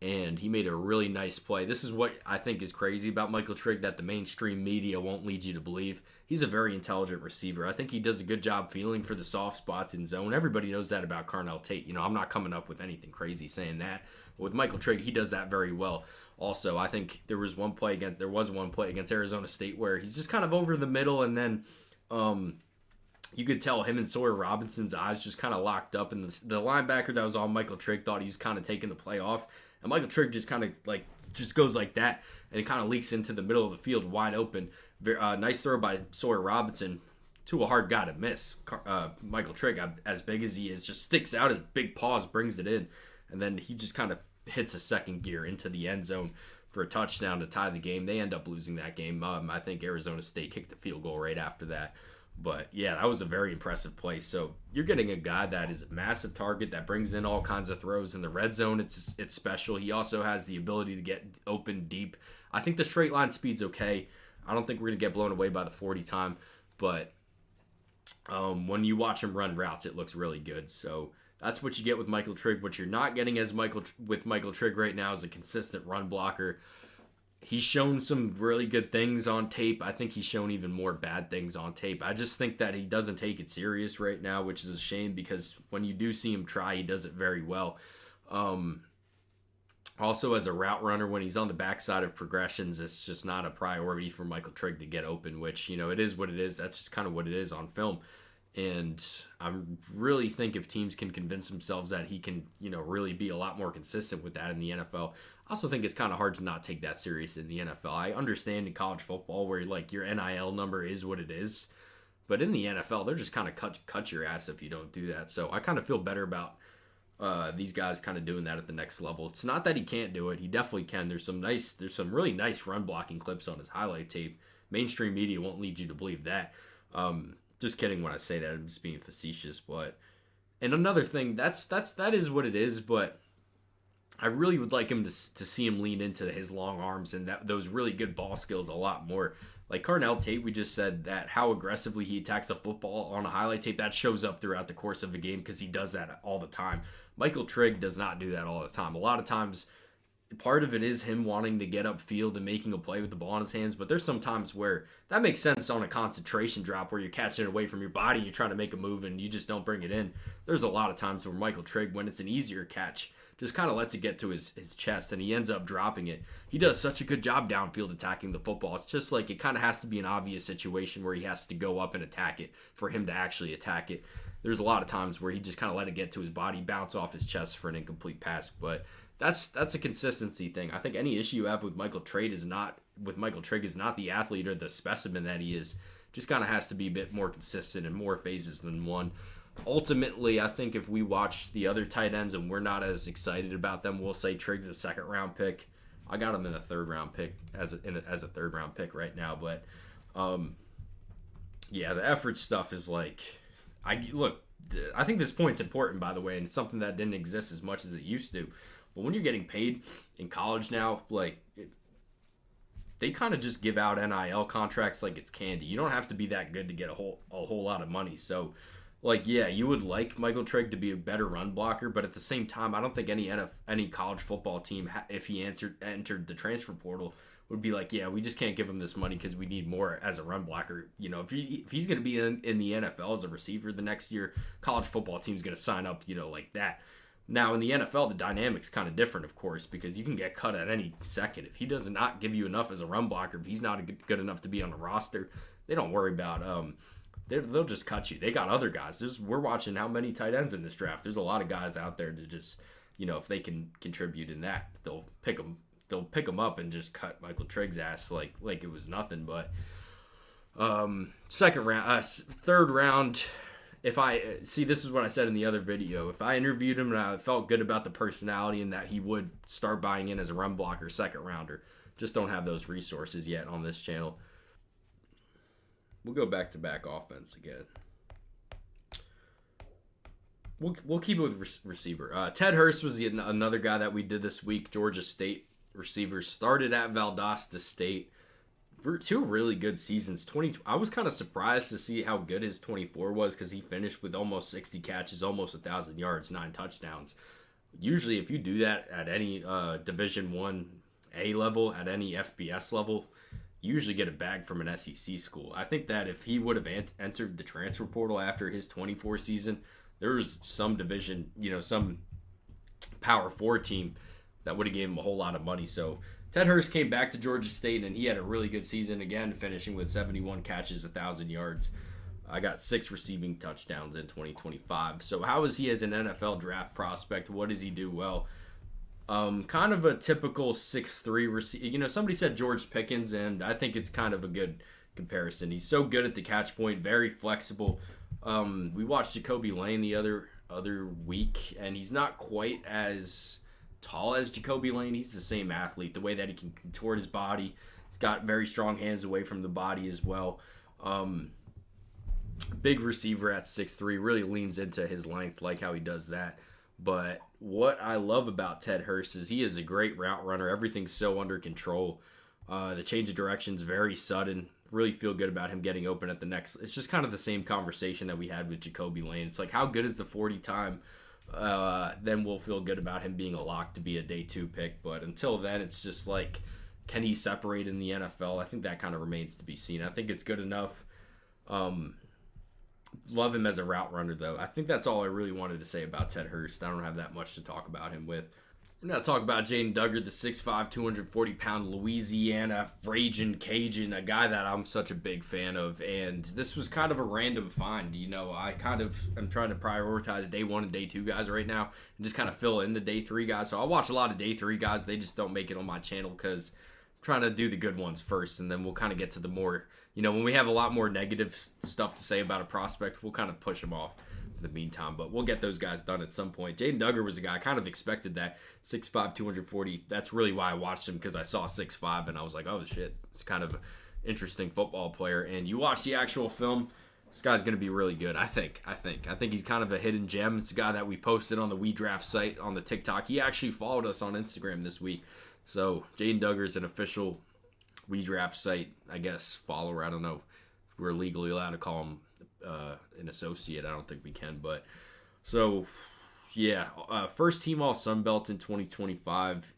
And he made a really nice play. This is what I think is crazy about Michael Trigg that the mainstream media won't lead you to believe. He's a very intelligent receiver. I think he does a good job feeling for the soft spots in zone. Everybody knows that about Carnell Tate. I'm not coming up with anything crazy saying that. But with Michael Trigg, he does that very well. Also, I think there was one play against Arizona State where he's just kind of over the middle, and then you could tell him and Sawyer Robinson's eyes just kind of locked up, and the linebacker that was on Michael Trigg thought he was kind of taking the play off. And Michael Trigg just kind of just goes like that, and it kind of leaks into the middle of the field wide open. Nice throw by Sawyer Robinson to a hard guy to miss. Michael Trigg, as big as he is, just sticks out his big paws, brings it in, and then he just kind of hits a second gear into the end zone for a touchdown to tie the game. They end up losing that game. I think Arizona State kicked a field goal right after that. But, yeah, that was a very impressive play. So you're getting a guy that is a massive target that brings in all kinds of throws. In the red zone, it's special. He also has the ability to get open deep. I think the straight line speed's okay. I don't think we're going to get blown away by the 40 time. But when you watch him run routes, it looks really good. So that's what you get with Michael Trigg. What you're not getting with Michael Trigg right now is a consistent run blocker. He's shown some really good things on tape. I think he's shown even more bad things on tape. I just think that he doesn't take it serious right now, which is a shame because when you do see him try, he does it very well. Also, as a route runner, when he's on the backside of progressions, it's just not a priority for Michael Trigg to get open, which, it is what it is. That's just kind of what it is on film. And I really think if teams can convince themselves that he can, really be a lot more consistent with that in the NFL. I also think it's kind of hard to not take that serious in the NFL. I understand in college football where your NIL number is what it is. But in the NFL, they're just kind of cut your ass if you don't do that. So I kind of feel better about these guys kind of doing that at the next level. It's not that he can't do it. He definitely can. There's some really nice run blocking clips on his highlight tape. Mainstream media won't lead you to believe that. Just kidding when I say that. I'm just being facetious. And another thing, that is what it is, but I really would like him to see him lean into his long arms and those really good ball skills a lot more. Like Carnell Tate, we just said that how aggressively he attacks the football on a highlight tape, that shows up throughout the course of a game because he does that all the time. Michael Trigg does not do that all the time. A lot of times, part of it is him wanting to get upfield and making a play with the ball in his hands, but there's some times where that makes sense on a concentration drop where you're catching it away from your body, you're trying to make a move, and you just don't bring it in. There's a lot of times where Michael Trigg, when it's an easier catch, just kind of lets it get to his chest, and he ends up dropping it. He does such a good job downfield attacking the football. It's just like it kind of has to be an obvious situation where he has to go up and attack it for him to actually attack it. There's a lot of times where he just kind of let it get to his body, bounce off his chest for an incomplete pass, but that's a consistency thing. I think any issue you have with Michael Trigg is not the athlete or the specimen that he is. Just kind of has to be a bit more consistent in more phases than one. Ultimately, I think if we watch the other tight ends and we're not as excited about them, we'll say Trigg's a second-round pick. I got him in a third-round pick as a third-round pick right now. But, yeah, the effort stuff is like – I think this point's important, by the way, and it's something that didn't exist as much as it used to. But when you're getting paid in college now, they kind of just give out NIL contracts like it's candy. You don't have to be that good to get a whole lot of money. So – yeah, you would like Michael Trigg to be a better run blocker, but at the same time, I don't think any college football team, if he entered the transfer portal, would be like, yeah, we just can't give him this money because we need more as a run blocker. You know, if he's going to be in the NFL as a receiver the next year, college football team's going to sign up, like that. Now, in the NFL, the dynamic's kind of different, of course, because you can get cut at any second. If he does not give you enough as a run blocker, if he's not good enough to be on the roster, they don't worry about they'll just cut you. They got other guys. We're watching how many tight ends in this draft. There's a lot of guys out there to just, if they can contribute in that, they'll pick them up and just cut Michael Trigg's ass like it was nothing. But third round, this is what I said in the other video. If I interviewed him and I felt good about the personality and that he would start buying in as a run blocker, second rounder, just don't have those resources yet on this channel. We'll go back-to-back offense again. We'll keep it with receiver. Ted Hurst was another guy that we did this week. Georgia State receiver. Started at Valdosta State. Two really good seasons. I was kind of surprised to see how good his 24 was because he finished with almost 60 catches, almost 1,000 yards, 9 touchdowns. Usually if you do that at any Division I level, at any FBS level, you usually get a bag from an SEC school. I think that if he would have entered the transfer portal after his 24 season, there was some division, some Power 4 team that would have given him a whole lot of money. So Ted Hurst came back to Georgia State, and he had a really good season again, finishing with 71 catches, 1,000 yards. I got 6 receiving touchdowns in 2025. So how is he as an NFL draft prospect? What does he do well? Kind of a typical 6'3" receiver. Somebody said George Pickens, and I think it's kind of a good comparison. He's so good at the catch point, very flexible. We watched Jacoby Lane the other week, and he's not quite as tall as Jacoby Lane. He's the same athlete. The way that he can contort his body, he's got very strong hands away from the body as well. Big receiver at 6'3", really leans into his length, like how he does that. But what I love about Ted Hurst is he is a great route runner. Everything's so under control. The change of direction is very sudden. Really feel good about him getting open at the next. It's just kind of the same conversation that we had with Jacoby Lane. It's like, how good is the 40 time? Then we'll feel good about him being a lock to be a day 2 pick. But until then, it's just like, can he separate in the NFL? I think that kind of remains to be seen. I think it's good enough. Love him as a route runner, though. I think that's all I really wanted to say about Ted Hurst. I don't have that much to talk about him with. We're going to talk about Jaden Dugger, the 6'5", 240-pound Louisiana Ragin' Cajun, a guy that I'm such a big fan of. And this was kind of a random find. I kind of am trying to prioritize day 1 and day 2 guys right now and just kind of fill in the day 3 guys. So I watch a lot of day 3 guys. They just don't make it on my channel because trying to do the good ones first, and then we'll kind of get to the more, when we have a lot more negative stuff to say about a prospect, we'll kind of push them off for the meantime. But we'll get those guys done at some point. Jaden Dugger was a guy I kind of expected that 6'5", 240. That's really why I watched him, because I saw 6'5", and I was like, oh shit, it's kind of an interesting football player. And you watch the actual film, this guy's going to be really good, I think. I think he's kind of a hidden gem. It's a guy that we posted on the We Draft site on the TikTok. He actually followed us on Instagram this week. So Jaden Dugger is an official We Draft site, I guess, follower. I don't know if we're legally allowed to call him an associate. I don't think we can. But so, yeah, first team All Sun Belt in 2025.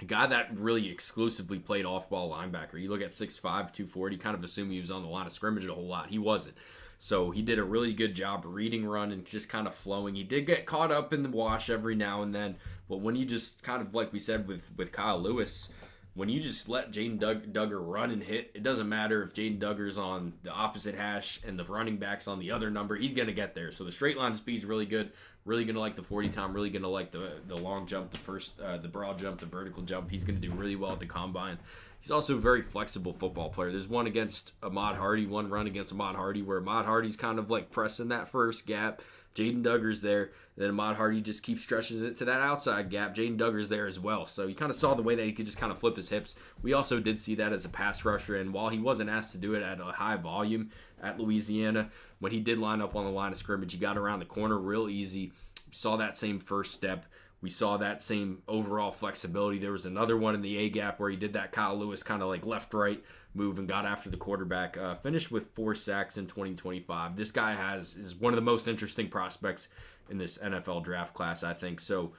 A guy that really exclusively played off-ball linebacker. You look at 6'5", 240, kind of assume he was on the line of scrimmage a whole lot. He wasn't. So he did a really good job reading run and just kind of flowing. He did get caught up in the wash every now and then. But when you just kind of, like we said with Kyle Lewis, when you just let Jaden Dugger run and hit, it doesn't matter if Jaden Dugger's on the opposite hash and the running back's on the other number. He's going to get there. So the straight line speed is really good. Really going to like the 40 time. Really going to like the long jump, the broad jump, the vertical jump. He's going to do really well at the combine. He's also a very flexible football player. There's one against Ahmad Hardy, one run against Ahmad Hardy where Ahmad Hardy's kind of like pressing that first gap. Jaden Dugger's there. Then Ahmad Hardy just keeps stretching it to that outside gap. Jaden Dugger's there as well. So you kind of saw the way that he could just kind of flip his hips. We also did see that as a pass rusher. And while he wasn't asked to do it at a high volume at Louisiana, when he did line up on the line of scrimmage, he got around the corner real easy. We saw that same first step. We saw that same overall flexibility. There was another one in the A-gap where he did that Kyle Lewis kind of like left-right move and got after the quarterback. Finished with 4 sacks in 2025. This guy is one of the most interesting prospects in this NFL draft class, I think. So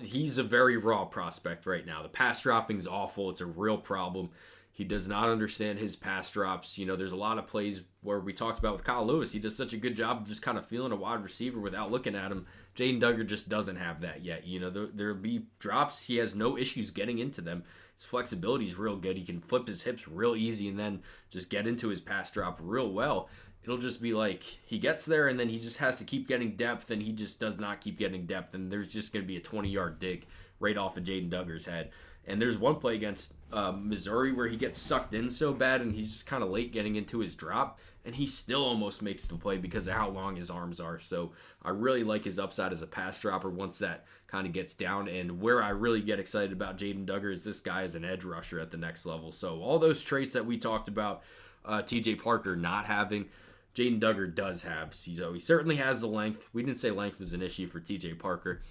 he's a very raw prospect right now. The pass dropping is awful. It's a real problem. He does not understand his pass drops. There's a lot of plays where we talked about with Kyle Lewis. He does such a good job of just kind of feeling a wide receiver without looking at him. Jaden Dugger just doesn't have that yet. There'll be drops. He has no issues getting into them. His flexibility is real good. He can flip his hips real easy and then just get into his pass drop real well. It'll just be like he gets there and then he just has to keep getting depth, and he just does not keep getting depth. And there's just going to be a 20-yard dig right off of Jaden Dugger's head. And there's one play against Missouri where he gets sucked in so bad and he's just kind of late getting into his drop, and he still almost makes the play because of how long his arms are. So I really like his upside as a pass dropper once that kind of gets down. And where I really get excited about Jaden Dugger is this guy is an edge rusher at the next level. So all those traits that we talked about TJ Parker not having, Jaden Dugger does have. So he certainly has the length. We didn't say length was an issue for TJ Parker.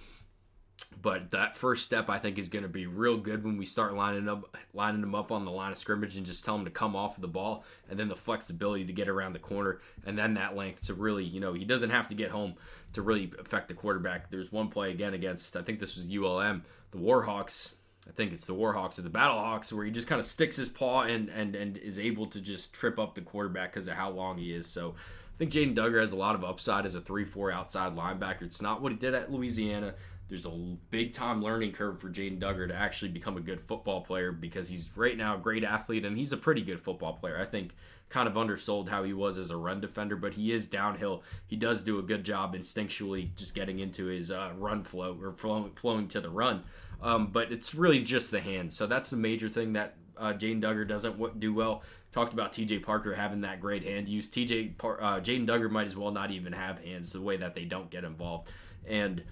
But that first step, I think, is going to be real good when we start lining them up on the line of scrimmage and just tell them to come off of the ball, and then the flexibility to get around the corner, and then that length to really, he doesn't have to get home to really affect the quarterback. There's one play again against, I think this was ULM, the Warhawks. I think it's the Warhawks or the Battlehawks, where he just kind of sticks his paw and is able to just trip up the quarterback because of how long he is. So I think Jaden Dugger has a lot of upside as a 3-4 outside linebacker. It's not what he did at Louisiana. There's a big-time learning curve for Jaden Dugger to actually become a good football player, because he's right now a great athlete, and he's a pretty good football player. I think kind of undersold how he was as a run defender, but he is downhill. He does do a good job instinctually just getting into his run flow, or flowing to the run. But it's really just the hands. So that's the major thing that Jaden Dugger doesn't do well. Talked about TJ Parker having that great hand use. Jaden Dugger might as well not even have hands, the way that they don't get involved. And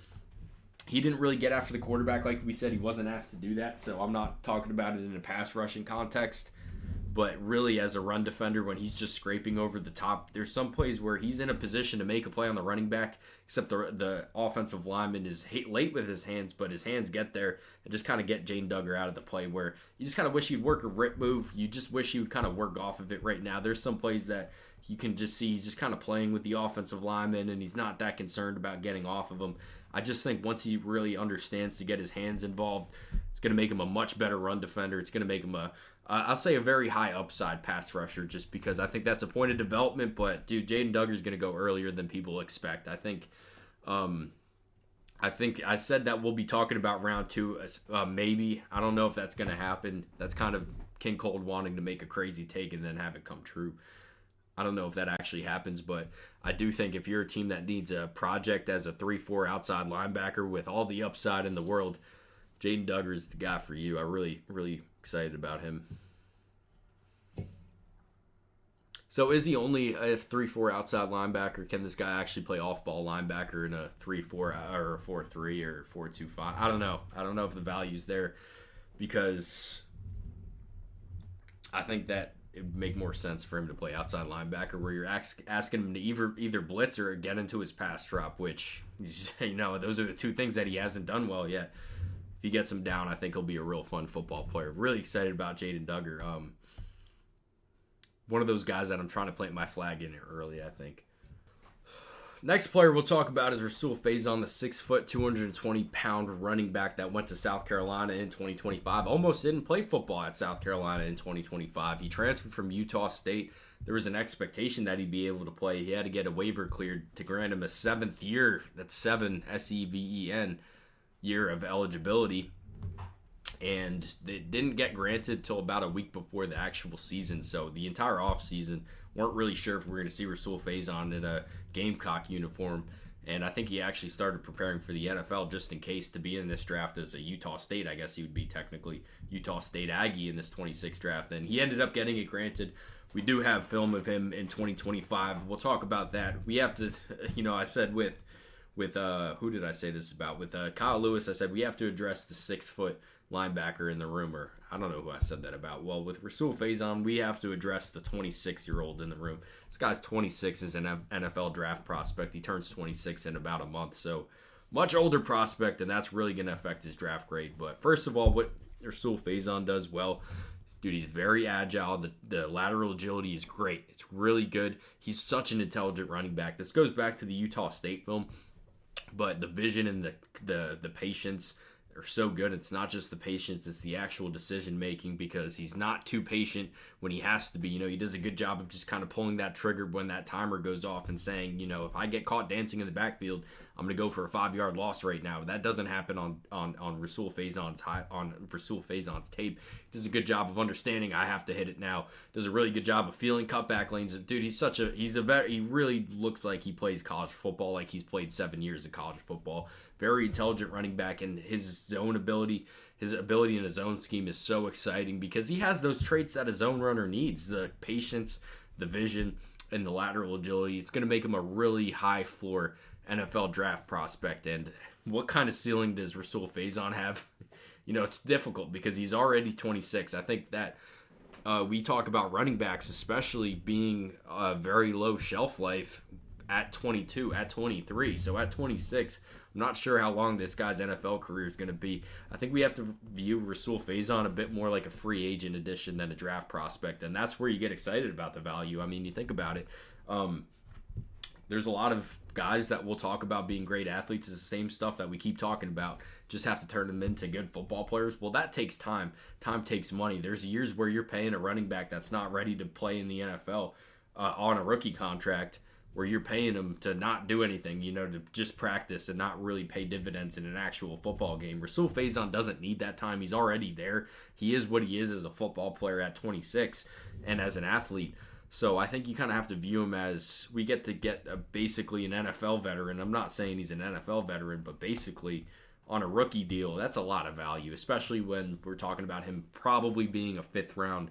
he didn't really get after the quarterback like we said. He wasn't asked to do that, so I'm not talking about it in a pass rushing context. But really, as a run defender, when he's just scraping over the top, there's some plays where he's in a position to make a play on the running back, except the offensive lineman is late with his hands, but his hands get there and just kind of get Jaden Dugger out of the play, where you just kind of wish he'd work a rip move. You just wish he would kind of work off of it right now. There's some plays that you can just see he's just kind of playing with the offensive lineman, and he's not that concerned about getting off of him. I just think once he really understands to get his hands involved, it's going to make him a much better run defender. It's going to make him I'll say a very high upside pass rusher, just because I think that's a point of development. But dude, Jaden Dugger is going to go earlier than people expect. I think I said that we'll be talking about round 2, maybe. I don't know if that's going to happen. That's kind of King Cold wanting to make a crazy take and then have it come true. I don't know if that actually happens, but I do think if you're a team that needs a project as a 3-4 outside linebacker with all the upside in the world, Jaden Dugger is the guy for you. I'm really excited about him. So is he only a 3-4 outside linebacker? Can this guy actually play off-ball linebacker in a 3-4 or a 4-3 or 4-2-5? I don't know. I don't know if the value's there, because I think that it would make more sense for him to play outside linebacker, where you're asking him to either blitz or get into his pass drop, which, those are the two things that he hasn't done well yet. If he gets him down, I think he'll be a real fun football player. Really excited about Jaden Dugger. One of those guys that I'm trying to plant my flag in early, I think. Next player we'll talk about is Rahsul Faison, the 6', 220-pound running back that went to South Carolina in 2025. Almost didn't play football at South Carolina in 2025. He transferred from Utah State. There was an expectation that he'd be able to play. He had to get a waiver cleared to grant him a 7th year, that's 7, S-E-V-E-N, year of eligibility. And it didn't get granted till about a week before the actual season. So the entire offseason, weren't really sure if we were going to see Rahsul Faison in a Gamecock uniform. And I think he actually started preparing for the NFL just in case to be in this draft as a Utah State. I guess he would be technically Utah State Aggie in this 26 draft. And he ended up getting it granted. We do have film of him in 2025. We'll talk about that. We have to, I said with who did I say this about? With Kyle Lewis, I said we have to address the 6-foot linebacker in the room, or I don't know who I said that about. Well, with Rahsul Faison, we have to address the 26-year-old in the room. This guy's 26, is an NFL draft prospect. He turns 26 in about a month, so much older prospect, and that's really going to affect his draft grade. But first of all, what Rahsul Faison does well, dude, he's very agile. The lateral agility is great. It's really good. He's such an intelligent running back. This goes back to the Utah State film, but the vision and the patience are so good. It's not just the patience, it's the actual decision making, because he's not too patient when he has to be. He does a good job of just kind of pulling that trigger when that timer goes off and saying, if I get caught dancing in the backfield, I'm going to go for a 5-yard loss right now. That doesn't happen on Rahsul Faison's tape. He does a good job of understanding I have to hit it now. Does a really good job of feeling cutback lanes. Dude, he really looks like he plays college football, like he's played 7 years of college football. Very intelligent running back, and his zone ability, his ability in a zone scheme is so exciting because he has those traits that a zone runner needs: the patience, the vision, and the lateral agility. It's going to make him a really high floor NFL draft prospect. And what kind of ceiling does Rahsul Faison have? It's difficult because he's already 26. I think that we talk about running backs especially being a very low shelf life at 22, at 23. So at 26, I'm not sure how long this guy's NFL career is going to be. I think we have to view Rahsul Faison a bit more like a free agent addition than a draft prospect, and that's where you get excited about the value. I mean, you think about it. There's a lot of guys that we'll talk about being great athletes. It's the same stuff that we keep talking about. Just have to turn them into good football players. Well, that takes time. Time takes money. There's years where you're paying a running back that's not ready to play in the NFL on a rookie contract, where you're paying him to not do anything, to just practice and not really pay dividends in an actual football game. Rahsul Faison doesn't need that time. He's already there. He is what he is as a football player at 26 and as an athlete. So I think you kind of have to view him as we get basically an NFL veteran. I'm not saying he's an NFL veteran, but basically on a rookie deal, that's a lot of value, especially when we're talking about him probably being a 4th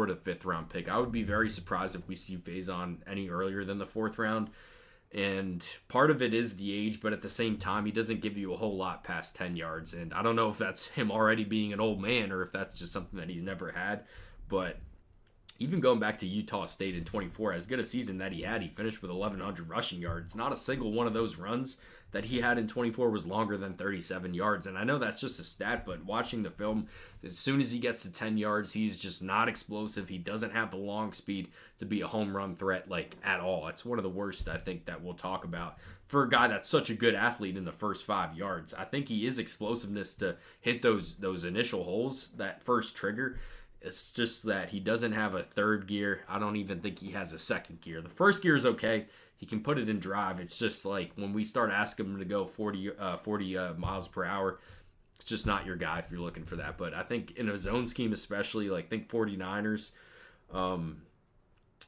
to 5th round pick. I would be very surprised if we see Faison any earlier than the 4th round. And part of it is the age, but at the same time, he doesn't give you a whole lot past 10 yards. And I don't know if that's him already being an old man or if that's just something that he's never had. But even going back to Utah State in 24, as good a season that he had, he finished with 1,100 rushing yards. Not a single one of those runs that he had in 24 was longer than 37 yards. And I know that's just a stat, but watching the film, as soon as he gets to 10 yards, he's just not explosive. He doesn't have the long speed to be a home run threat at all. It's one of the worst, I think, that we'll talk about for a guy that's such a good athlete in the first 5 yards. I think he is explosiveness to hit those initial holes, that first trigger. It's just that he doesn't have a 3rd gear. I don't even think he has a 2nd gear. The 1st gear is okay. He can put it in drive. It's just like when we start asking him to go 40 miles per hour, it's just not your guy if you're looking for that. But I think in a zone scheme especially, think 49ers,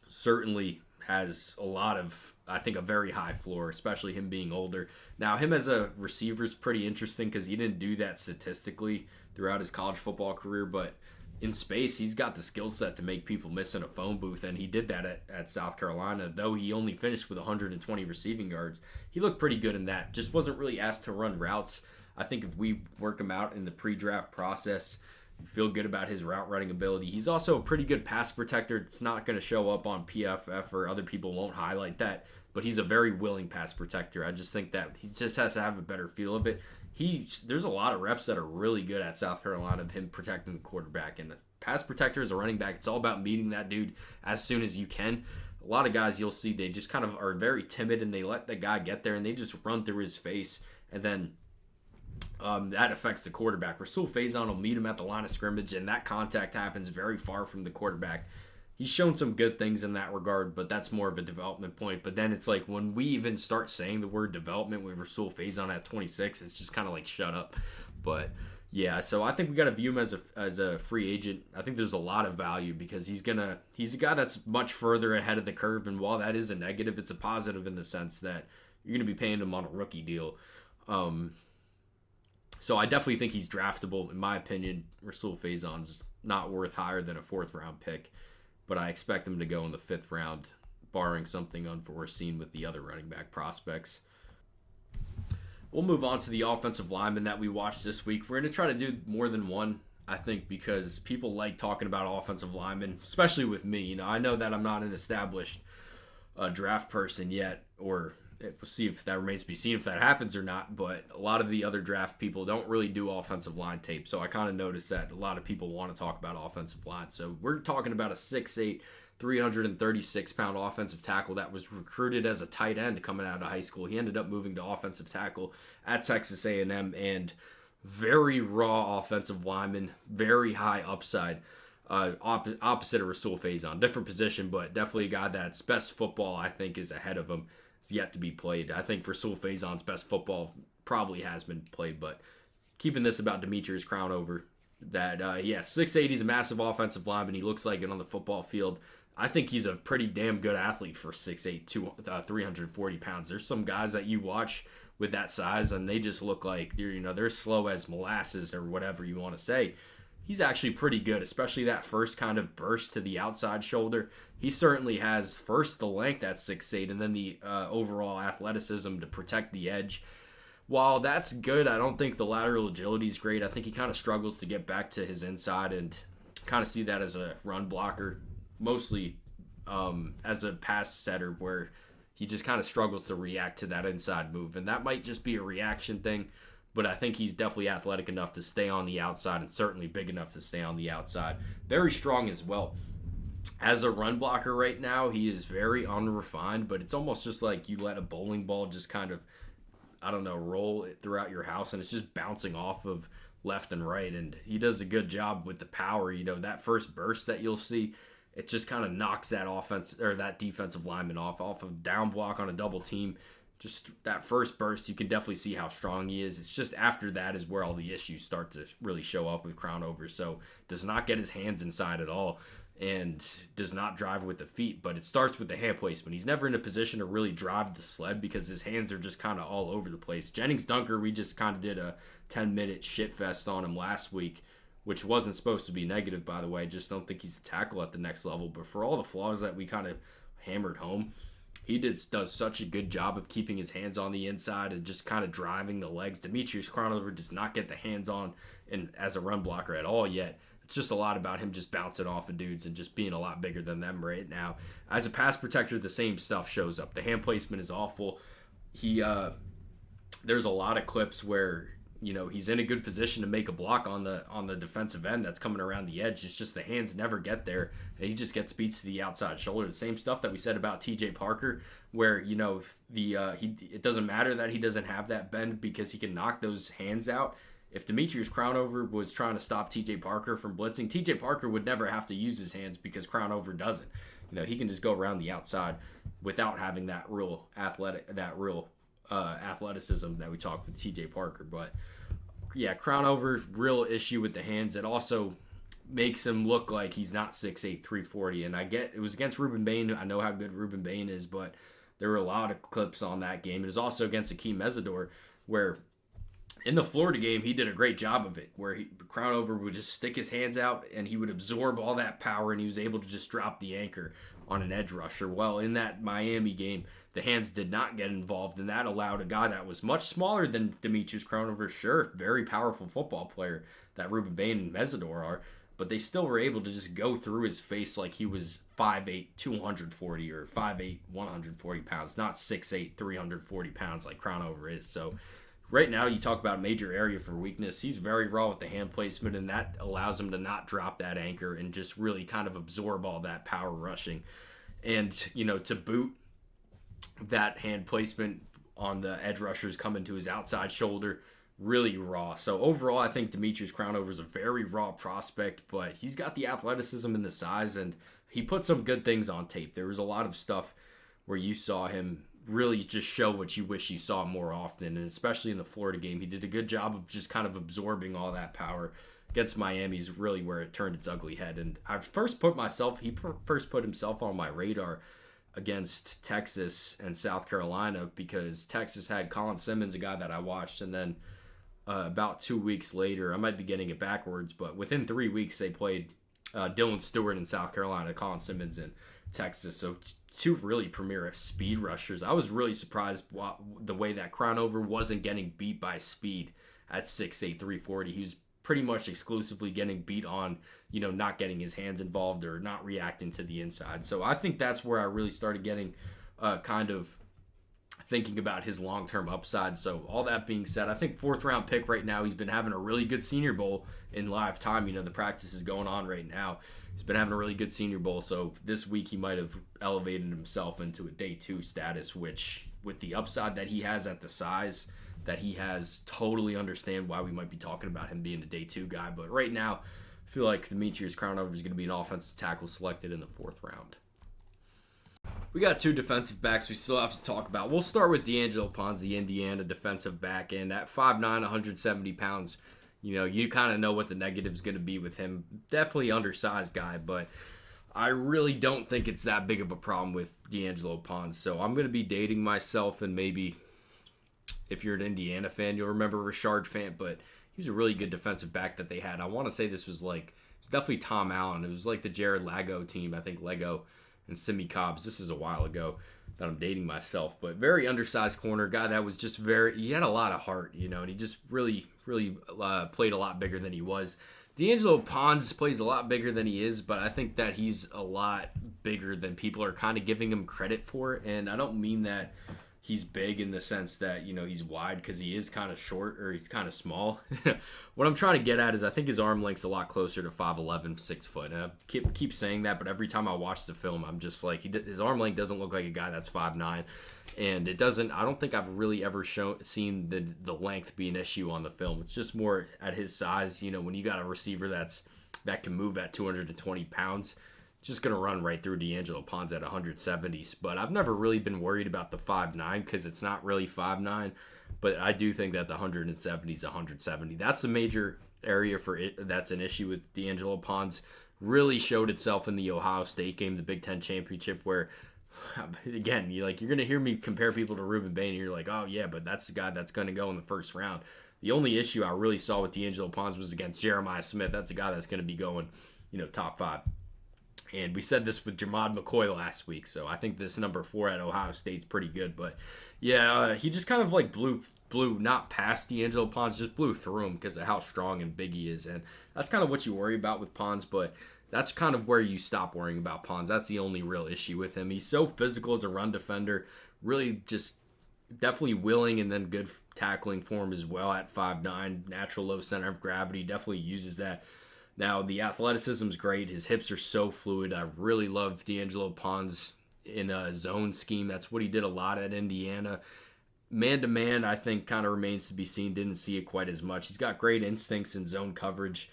certainly has a lot of, I think, a very high floor, especially him being older. Now, him as a receiver is pretty interesting because he didn't do that statistically throughout his college football career, but in space, he's got the skill set to make people miss in a phone booth, and he did that at South Carolina. Though he only finished with 120 receiving yards, he looked pretty good in that. Just wasn't really asked to run routes. I think if we work him out in the pre-draft process, feel good about his route running ability. He's also a pretty good pass protector. It's not going to show up on PFF, or other people won't highlight that, but he's a very willing pass protector. I just think that he just has to have a better feel of it. There's a lot of reps that are really good at South Carolina of him protecting the quarterback. And the pass protector as a running back, it's all about meeting that dude as soon as you can. A lot of guys you'll see, they just kind of are very timid and they let the guy get there and they just run through his face. And then that affects the quarterback. Rahsul Faison will meet him at the line of scrimmage, and that contact happens very far from the quarterback. He's shown some good things in that regard, but that's more of a development point. But then it's like when we even start saying the word development with Rahsul Faison at 26, it's just kind of like shut up. But yeah, so I think we got to view him as a free agent. I think there's a lot of value because he's a guy that's much further ahead of the curve. And while that is a negative, it's a positive in the sense that you're going to be paying him on a rookie deal. So I definitely think he's draftable. In my opinion, Rahsul Faison's not worth higher than a 4th round pick, but I expect him to go in the 5th round, barring something unforeseen with the other running back prospects. We'll move on to the offensive linemen that we watched this week. We're going to try to do more than one, I think, because people like talking about offensive linemen, especially with me. I know that I'm not an established draft person yet, or we'll see if that remains to be seen if that happens or not, but a lot of the other draft people don't really do offensive line tape, so I kind of noticed that a lot of people want to talk about offensive line. So we're talking about a 6'8", 336-pound offensive tackle that was recruited as a tight end coming out of high school. He ended up moving to offensive tackle at Texas A&M, and very raw offensive lineman, very high upside. Opposite of Rahsul Faison. Different position, but definitely a guy that's best football, I think, is ahead of him. It's yet to be played. I think Rahsul Faison's best football probably has been played, but keeping this about Dametrious Crownover, that, 6'8", he's a massive offensive lineman. He looks like it on the football field. I think he's a pretty damn good athlete for 6'8", 340 pounds. There's some guys that you watch with that size, and they just look like they're slow as molasses or whatever you want to say. He's actually pretty good, especially that first kind of burst to the outside shoulder. He certainly has first the length at 6'8", and then the overall athleticism to protect the edge. While that's good, I don't think the lateral agility is great. I think he kind of struggles to get back to his inside, and kind of see that as a run blocker, mostly as a pass setter, where he just kind of struggles to react to that inside move. And that might just be a reaction thing, but I think he's definitely athletic enough to stay on the outside, and certainly big enough to stay on the outside. Very strong as well. As a run blocker right now, he is very unrefined, but it's almost just like you let a bowling ball just kind of, roll it throughout your house, and it's just bouncing off of left and right, and he does a good job with the power. That first burst that you'll see, it just kind of knocks that offense or that defensive lineman off of down block on a double team. Just that first burst, you can definitely see how strong he is. It's just after that is where all the issues start to really show up with Crownover. So does not get his hands inside at all, and does not drive with the feet, but it starts with the hand placement. He's never in a position to really drive the sled because his hands are just kind of all over the place. Jaden Dugger, we just kind of did a 10-minute shit fest on him last week, which wasn't supposed to be negative, by the way. I just don't think he's the tackle at the next level. But for all the flaws that we kind of hammered home, he does such a good job of keeping his hands on the inside and just kind of driving the legs. Dametrious Crownover does not get the hands on as a run blocker at all yet. It's just a lot about him just bouncing off of dudes and just being a lot bigger than them right now. As a pass protector, the same stuff shows up. The hand placement is awful. There's a lot of clips where he's in a good position to make a block on the defensive end that's coming around the edge. It's just the hands never get there, and he just gets beats to the outside shoulder. The same stuff that we said about TJ Parker, where it doesn't matter that he doesn't have that bend because he can knock those hands out. If Dametrious Crownover was trying to stop TJ Parker from blitzing, TJ Parker would never have to use his hands because Crownover doesn't. He can just go around the outside without having that real athleticism that we talked with TJ Parker. But yeah, Crownover, real issue with the hands. It also makes him look like he's not 6'8", 340. And I get it was against Ruben Bain. I know how good Ruben Bain is, but there were a lot of clips on that game. It was also against Akeem Mesidor, where in the Florida game, he did a great job of it, where Crownover would just stick his hands out and he would absorb all that power, and he was able to just drop the anchor on an edge rusher. Well, in that Miami game, the hands did not get involved, and that allowed a guy that was much smaller than Dametrious Crownover, sure, very powerful football player that Ruben Bain and Mesidor are, but they still were able to just go through his face like he was 5'8", 240 or 5'8", 140 pounds, not 6'8", 340 pounds like Crownover is. So right now, you talk about a major area for weakness. He's very raw with the hand placement, and that allows him to not drop that anchor and just really kind of absorb all that power rushing. And, to boot, that hand placement on the edge rushers coming to his outside shoulder, really raw. So overall, I think Dametrious Crownover is a very raw prospect, but he's got the athleticism and the size, and he put some good things on tape. There was a lot of stuff where you saw him really just show what you wish you saw more often, and especially in the Florida game, he did a good job of just kind of absorbing all that power. Against Miami's really where it turned its ugly head, and he first put himself on my radar against Texas and South Carolina because Texas had Colin Simmons, a guy that I watched, and then about 2 weeks later, I might be getting it backwards, but within 3 weeks they played Dylan Stewart in South Carolina, Colin Simmons in Texas. So two really premier speed rushers. I was really surprised the way that Crownover wasn't getting beat by speed at 6'8", 340. He was pretty much exclusively getting beat on, not getting his hands involved or not reacting to the inside. So I think that's where I really started getting kind of thinking about his long-term upside. So all that being said, I think 4th round pick right now. He's been having a really good Senior Bowl in live time. The practice is going on right now. He's been having a really good Senior Bowl. So this week he might have elevated himself into a day 2 status, which with the upside that he has at the size that he has, totally understand why we might be talking about him being a day 2 guy. But right now, I feel like Dametrious Crownover is going to be an offensive tackle selected in the 4th round. We got 2 defensive backs we still have to talk about. We'll start with D'Angelo Ponz, the Indiana defensive back, and at 5'9", 170 pounds, you kind of know what the negative is going to be with him. Definitely undersized guy, but I really don't think it's that big of a problem with D'Angelo Ponz. So I'm going to be dating myself, and maybe if you're an Indiana fan, you'll remember Rashard Fant, but he was a really good defensive back that they had. I want to say this was definitely Tom Allen. It was like the Jared Lago team, I think Lego and Simi Cobbs. This is a while ago that I'm dating myself, but very undersized corner guy that was just he had a lot of heart, and he just really played a lot bigger than he was. D'Angelo Ponz plays a lot bigger than he is, but I think that he's a lot bigger than people are kind of giving him credit for, and I don't mean that he's big in the sense that, he's wide, because he is kind of short, or he's kind of small. What I'm trying to get at is I think his arm length's a lot closer to 5'11", 6 foot. And I keep saying that, but every time I watch the film, I'm just like, his arm length doesn't look like a guy that's 5'9", and it doesn't. I don't think I've really ever seen the length be an issue on the film. It's just more at his size. When you got a receiver that can move at 220 pounds. Just going to run right through D'Angelo Ponz at 170s. But I've never really been worried about the 5'9", because it's not really 5'9". But I do think that the 170 is 170. That's a major area for it. That's an issue with D'Angelo Ponz. Really showed itself in the Ohio State game, the Big Ten championship, where, again, you're going to hear me compare people to Ruben Bain, and you're like, oh, yeah, but that's the guy that's going to go in the 1st round. The only issue I really saw with D'Angelo Ponz was against Jeremiah Smith. That's a guy that's going to be going, top 5. And we said this with Jermod McCoy last week, so I think this number 4 at Ohio State's pretty good. But yeah, he just kind of blew not past D'Angelo Ponz, just blew through him because of how strong and big he is. And that's kind of what you worry about with Ponz, but that's kind of where you stop worrying about Ponz. That's the only real issue with him. He's so physical as a run defender, really just definitely willing, and then good tackling form as well at 5'9", natural low center of gravity, definitely uses that. Now, the athleticism is great. His hips are so fluid. I really love D'Angelo Ponz in a zone scheme. That's what he did a lot at Indiana. Man-to-man, I think, kind of remains to be seen. Didn't see it quite as much. He's got great instincts in zone coverage,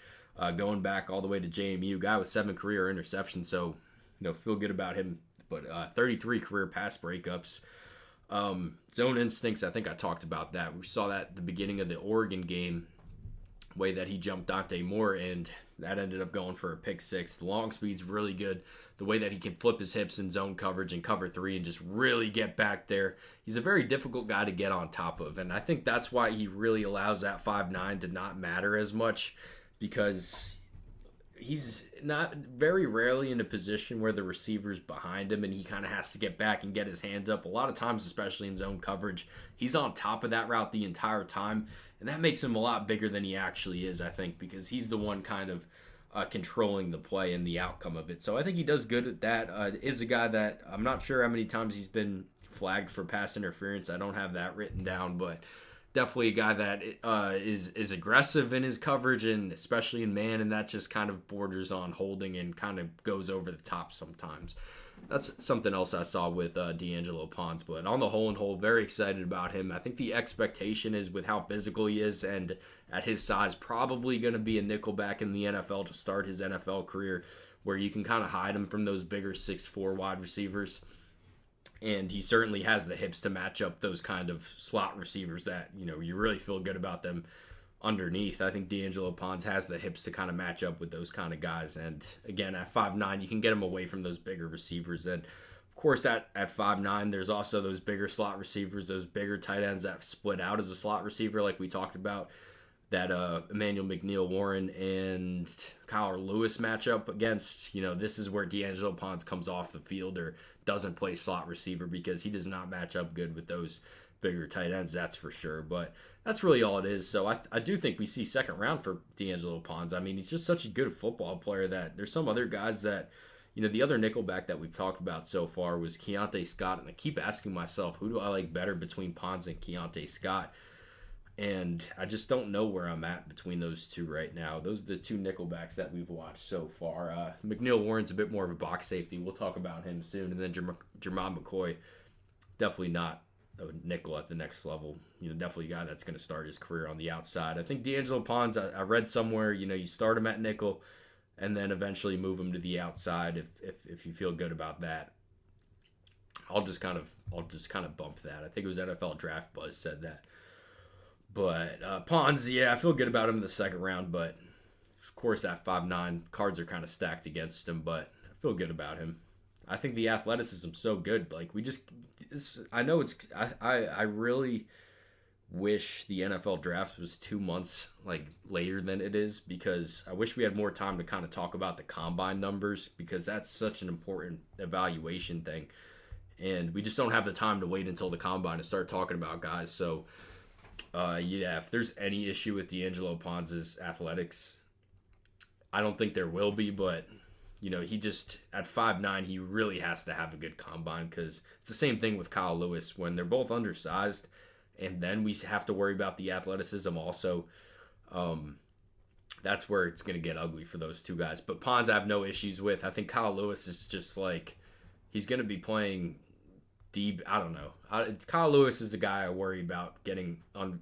going back all the way to JMU. Guy with 7 career interceptions, so feel good about him. But 33 career pass breakups. Zone instincts, I think I talked about that. We saw that at the beginning of the Oregon game, way that he jumped Dante Moore, and That ended up going for a pick six. The long speed's really good. The way that he can flip his hips in zone coverage and cover three and just really get back there. He's a very difficult guy to get on top of. And I think that's why he really allows that 5'9" to not matter as much, because he's not very rarely in a position where the receiver's behind him and he kind of has to get back and get his hands up. A lot of times, especially in zone coverage, he's on top of that route the entire time. And that makes him a lot bigger than he actually is, I think, because he's the one kind of controlling the play and the outcome of it. So I think he does good at that. Is a guy that I'm not sure how many times he's been flagged for pass interference. I don't have that written down, but definitely a guy that is aggressive in his coverage, and especially in man, and that just kind of borders on holding and kind of goes over the top sometimes. That's something else I saw with D'Angelo Pons, but on the whole, very excited about him. I think the expectation is, with how physical he is and at his size, probably going to be a nickelback in the NFL to start his NFL career, where you can kind of hide him from those bigger 6'4" wide receivers. And he certainly has the hips to match up those kind of slot receivers that, you really feel good about them underneath. I think D'Angelo Pons has the hips to kind of match up with those kind of guys. And again, at 5'9", you can get him away from those bigger receivers. And of course, at 5'9", there's also those bigger slot receivers, those bigger tight ends that split out as a slot receiver, like we talked about, that Emmanuel McNeil-Warren and Kyler Lewis matchup against. This is where D'Angelo Pons comes off the field or doesn't play slot receiver, because he does not match up good with those bigger tight ends, that's for sure. But that's really all it is. So I do think we see second round for D'Angelo Pons. I mean, he's just such a good football player that there's some other guys that, the other nickelback that we've talked about so far was Keontae Scott, and I keep asking myself, who do I like better between Pons and Keontae Scott? And I just don't know where I'm at between those two right now. Those are the two nickelbacks that we've watched so far. McNeil-Warren's a bit more of a box safety. We'll talk about him soon. And then Jermon McCoy, definitely not a nickel at the next level. Definitely a guy that's going to start his career on the outside. I think D'Angelo Pons, I read somewhere, you start him at nickel and then eventually move him to the outside if you feel good about that. I'll just kind of bump that. I think it was NFL Draft Buzz said that. But Pons, yeah, I feel good about him in the second round, but of course at 5'9", cards are kind of stacked against him, but I feel good about him. I think the athleticism's so good. Like, I really wish the NFL draft was 2 months later than it is, because I wish we had more time to kind of talk about the combine numbers, because that's such an important evaluation thing. And we just don't have the time to wait until the combine to start talking about guys. So if there's any issue with D'Angelo Pons' athletics, I don't think there will be, but he just, at 5'9", he really has to have a good combine, because it's the same thing with Kyle Lewis. When they're both undersized, and then we have to worry about the athleticism also, that's where it's going to get ugly for those two guys. But Pons I have no issues with. I think Kyle Lewis is just he's going to be playing deep. I don't know. Kyle Lewis is the guy I worry about getting on.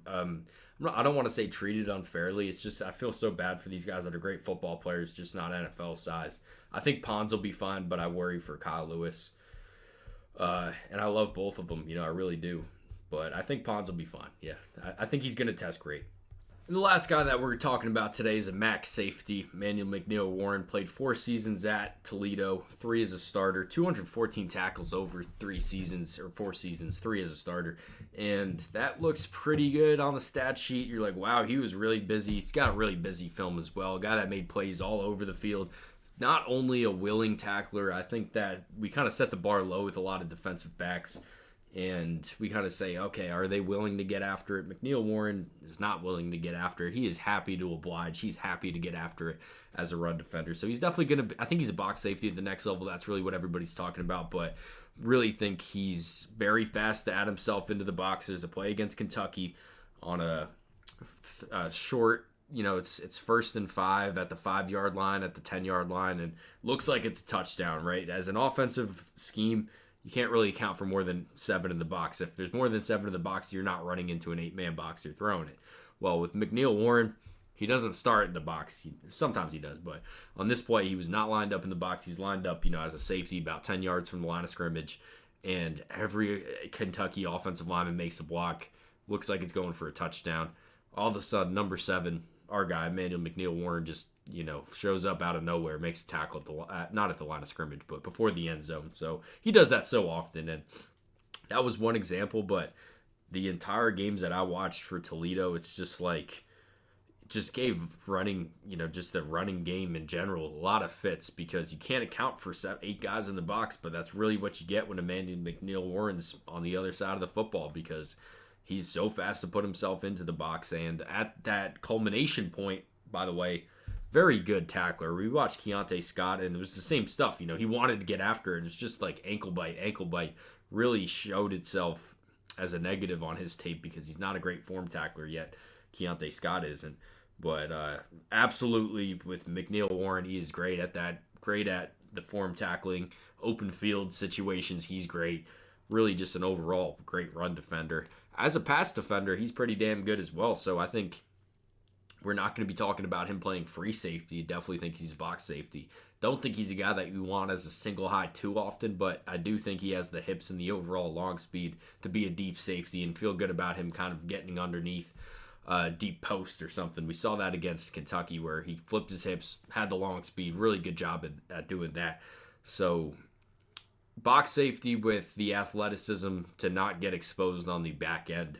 I don't want to say treated unfairly. It's just I feel so bad for these guys that are great football players, just not NFL size. I think Pons will be fine, but I worry for Kyle Lewis. And I love both of them. I really do. But I think Pons will be fine. Yeah, I think he's going to test great. And the last guy that we're talking about today is a max safety. Emmanuel McNeil-Warren played 4 seasons at Toledo, 3 as a starter, 214 tackles over 3 seasons, or 4 seasons, 3 as a starter. And that looks pretty good on the stat sheet. You're like, wow, he was really busy. He's got a really busy film as well. A guy that made plays all over the field. Not only a willing tackler, I think that we kind of set the bar low with a lot of defensive backs. And we kind of say, okay, are they willing to get after it? McNeil-Warren is not willing to get after it. He is happy to oblige. He's happy to get after it as a run defender. So he's definitely going to – I think he's a box safety at the next level. That's really what everybody's talking about. But really think he's very fast to add himself into the box. There's a play against Kentucky on a short – it's 1st and 5 at the 5-yard line, at the 10-yard line, and looks like it's a touchdown, right? As an offensive scheme – you can't really account for more than 7 in the box. If there's more than 7 in the box, you're not running into an 8-man box. You're throwing it. Well, with McNeil-Warren, he doesn't start in the box. Sometimes he does, but on this play, he was not lined up in the box. He's lined up, as a safety about 10 yards from the line of scrimmage, and every Kentucky offensive lineman makes a block. Looks like it's going for a touchdown. All of a sudden, number 7, our guy, Emmanuel McNeil-Warren, just, shows up out of nowhere, makes a tackle not at the line of scrimmage, but before the end zone. So he does that so often, and that was one example, but the entire games that I watched for Toledo, it's just like, just gave running, just the running game in general a lot of fits, because you can't account for 8 guys in the box, but that's really what you get when Emmanuel McNeil-Warren's on the other side of the football, because he's so fast to put himself into the box. And at that culmination point, by the way, very good tackler. We watched Keontae Scott, and it was the same stuff. He wanted to get after it. It was just like ankle bite. Really showed itself as a negative on his tape, because he's not a great form tackler yet. Keontae Scott isn't. But absolutely, with McNeil-Warren, he is great at that. Great at the form tackling, open field situations. He's great. Really just an overall great run defender. As a pass defender, he's pretty damn good as well. So I think we're not going to be talking about him playing free safety. Definitely think he's box safety. Don't think he's a guy that you want as a single high too often, but I do think he has the hips and the overall long speed to be a deep safety, and feel good about him kind of getting underneath deep post or something. We saw that against Kentucky, where he flipped his hips, had the long speed. Really good job at doing that. So box safety with the athleticism to not get exposed on the back end.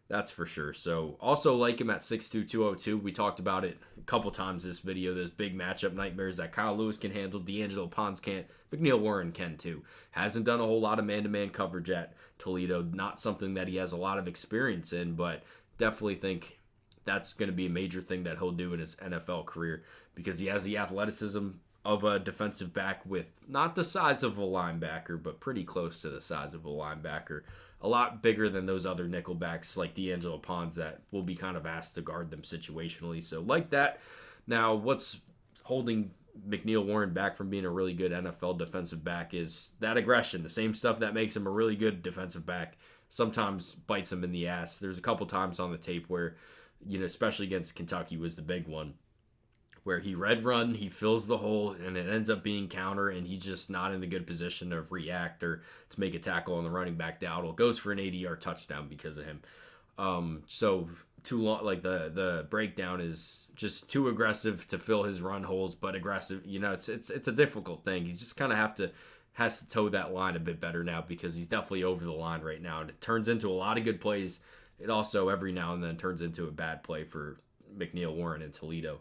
That's for sure. So also like him at 6'2", 202. We talked about it a couple times this video. Those big matchup nightmares that Kyle Lewis can handle, D'Angelo Pons can't, McNeil-Warren can too. Hasn't done a whole lot of man-to-man coverage at Toledo. Not something that he has a lot of experience in, but definitely think that's going to be a major thing that he'll do in his NFL career, because he has the athleticism of a defensive back with not the size of a linebacker, but pretty close to the size of a linebacker. A lot bigger than those other nickel backs like D'Angelo Pons that will be kind of asked to guard them situationally. So like that. Now, what's holding McNeil-Warren back from being a really good NFL defensive back is that aggression. The same stuff that makes him a really good defensive back sometimes bites him in the ass. There's a couple times on the tape where, especially against Kentucky was the big one, where he red run, he fills the hole, and it ends up being counter, and he's just not in a good position to react or to make a tackle on the running back. Dowdle goes for an 80-yard touchdown because of him. So too long, like the breakdown is just too aggressive to fill his run holes, but aggressive. It's a difficult thing. He's just kind of has to toe that line a bit better now, because he's definitely over the line right now, and it turns into a lot of good plays. It also every now and then turns into a bad play for McNeil-Warren in Toledo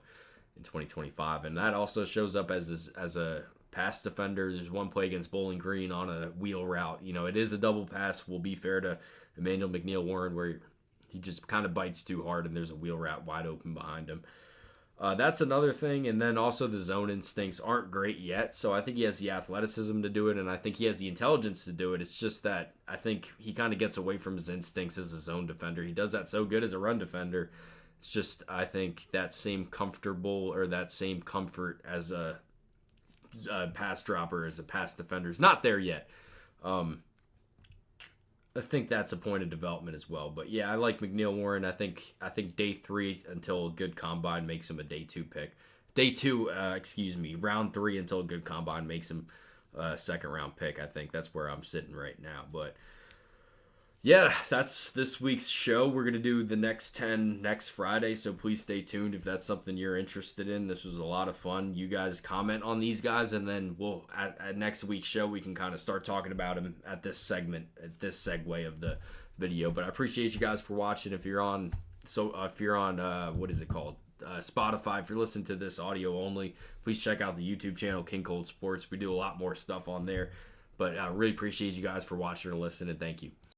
in 2025, and that also shows up as a pass defender. There's one play against Bowling Green on a wheel route. It is a double pass. We'll be fair to Emmanuel McNeil-Warren, where he just kind of bites too hard, and there's a wheel route wide open behind him. That's another thing. And then also the zone instincts aren't great yet. So I think he has the athleticism to do it, and I think he has the intelligence to do it. It's just that I think he kind of gets away from his instincts as a zone defender. He does that so good as a run defender. It's just, I think that same comfort as a pass dropper, as a pass defender is not there yet. I think that's a point of development as well. But yeah, I like McNeil-Warren. I think day 3 until a good combine makes him a day 2 pick. Round 3 until a good combine makes him a second round pick. I think that's where I'm sitting right now. But yeah, that's this week's show. We're going to do the next 10 next Friday, so please stay tuned if that's something you're interested in. This was a lot of fun. You guys comment on these guys, and then we'll at next week's show, we can kind of start talking about them at this segment, at this segue of the video. But I appreciate you guys for watching. If you're on what is it called? Spotify, if you're listening to this audio only, please check out the YouTube channel, King Cold Sports. We do a lot more stuff on there. But I really appreciate you guys for watching and listening, and thank you.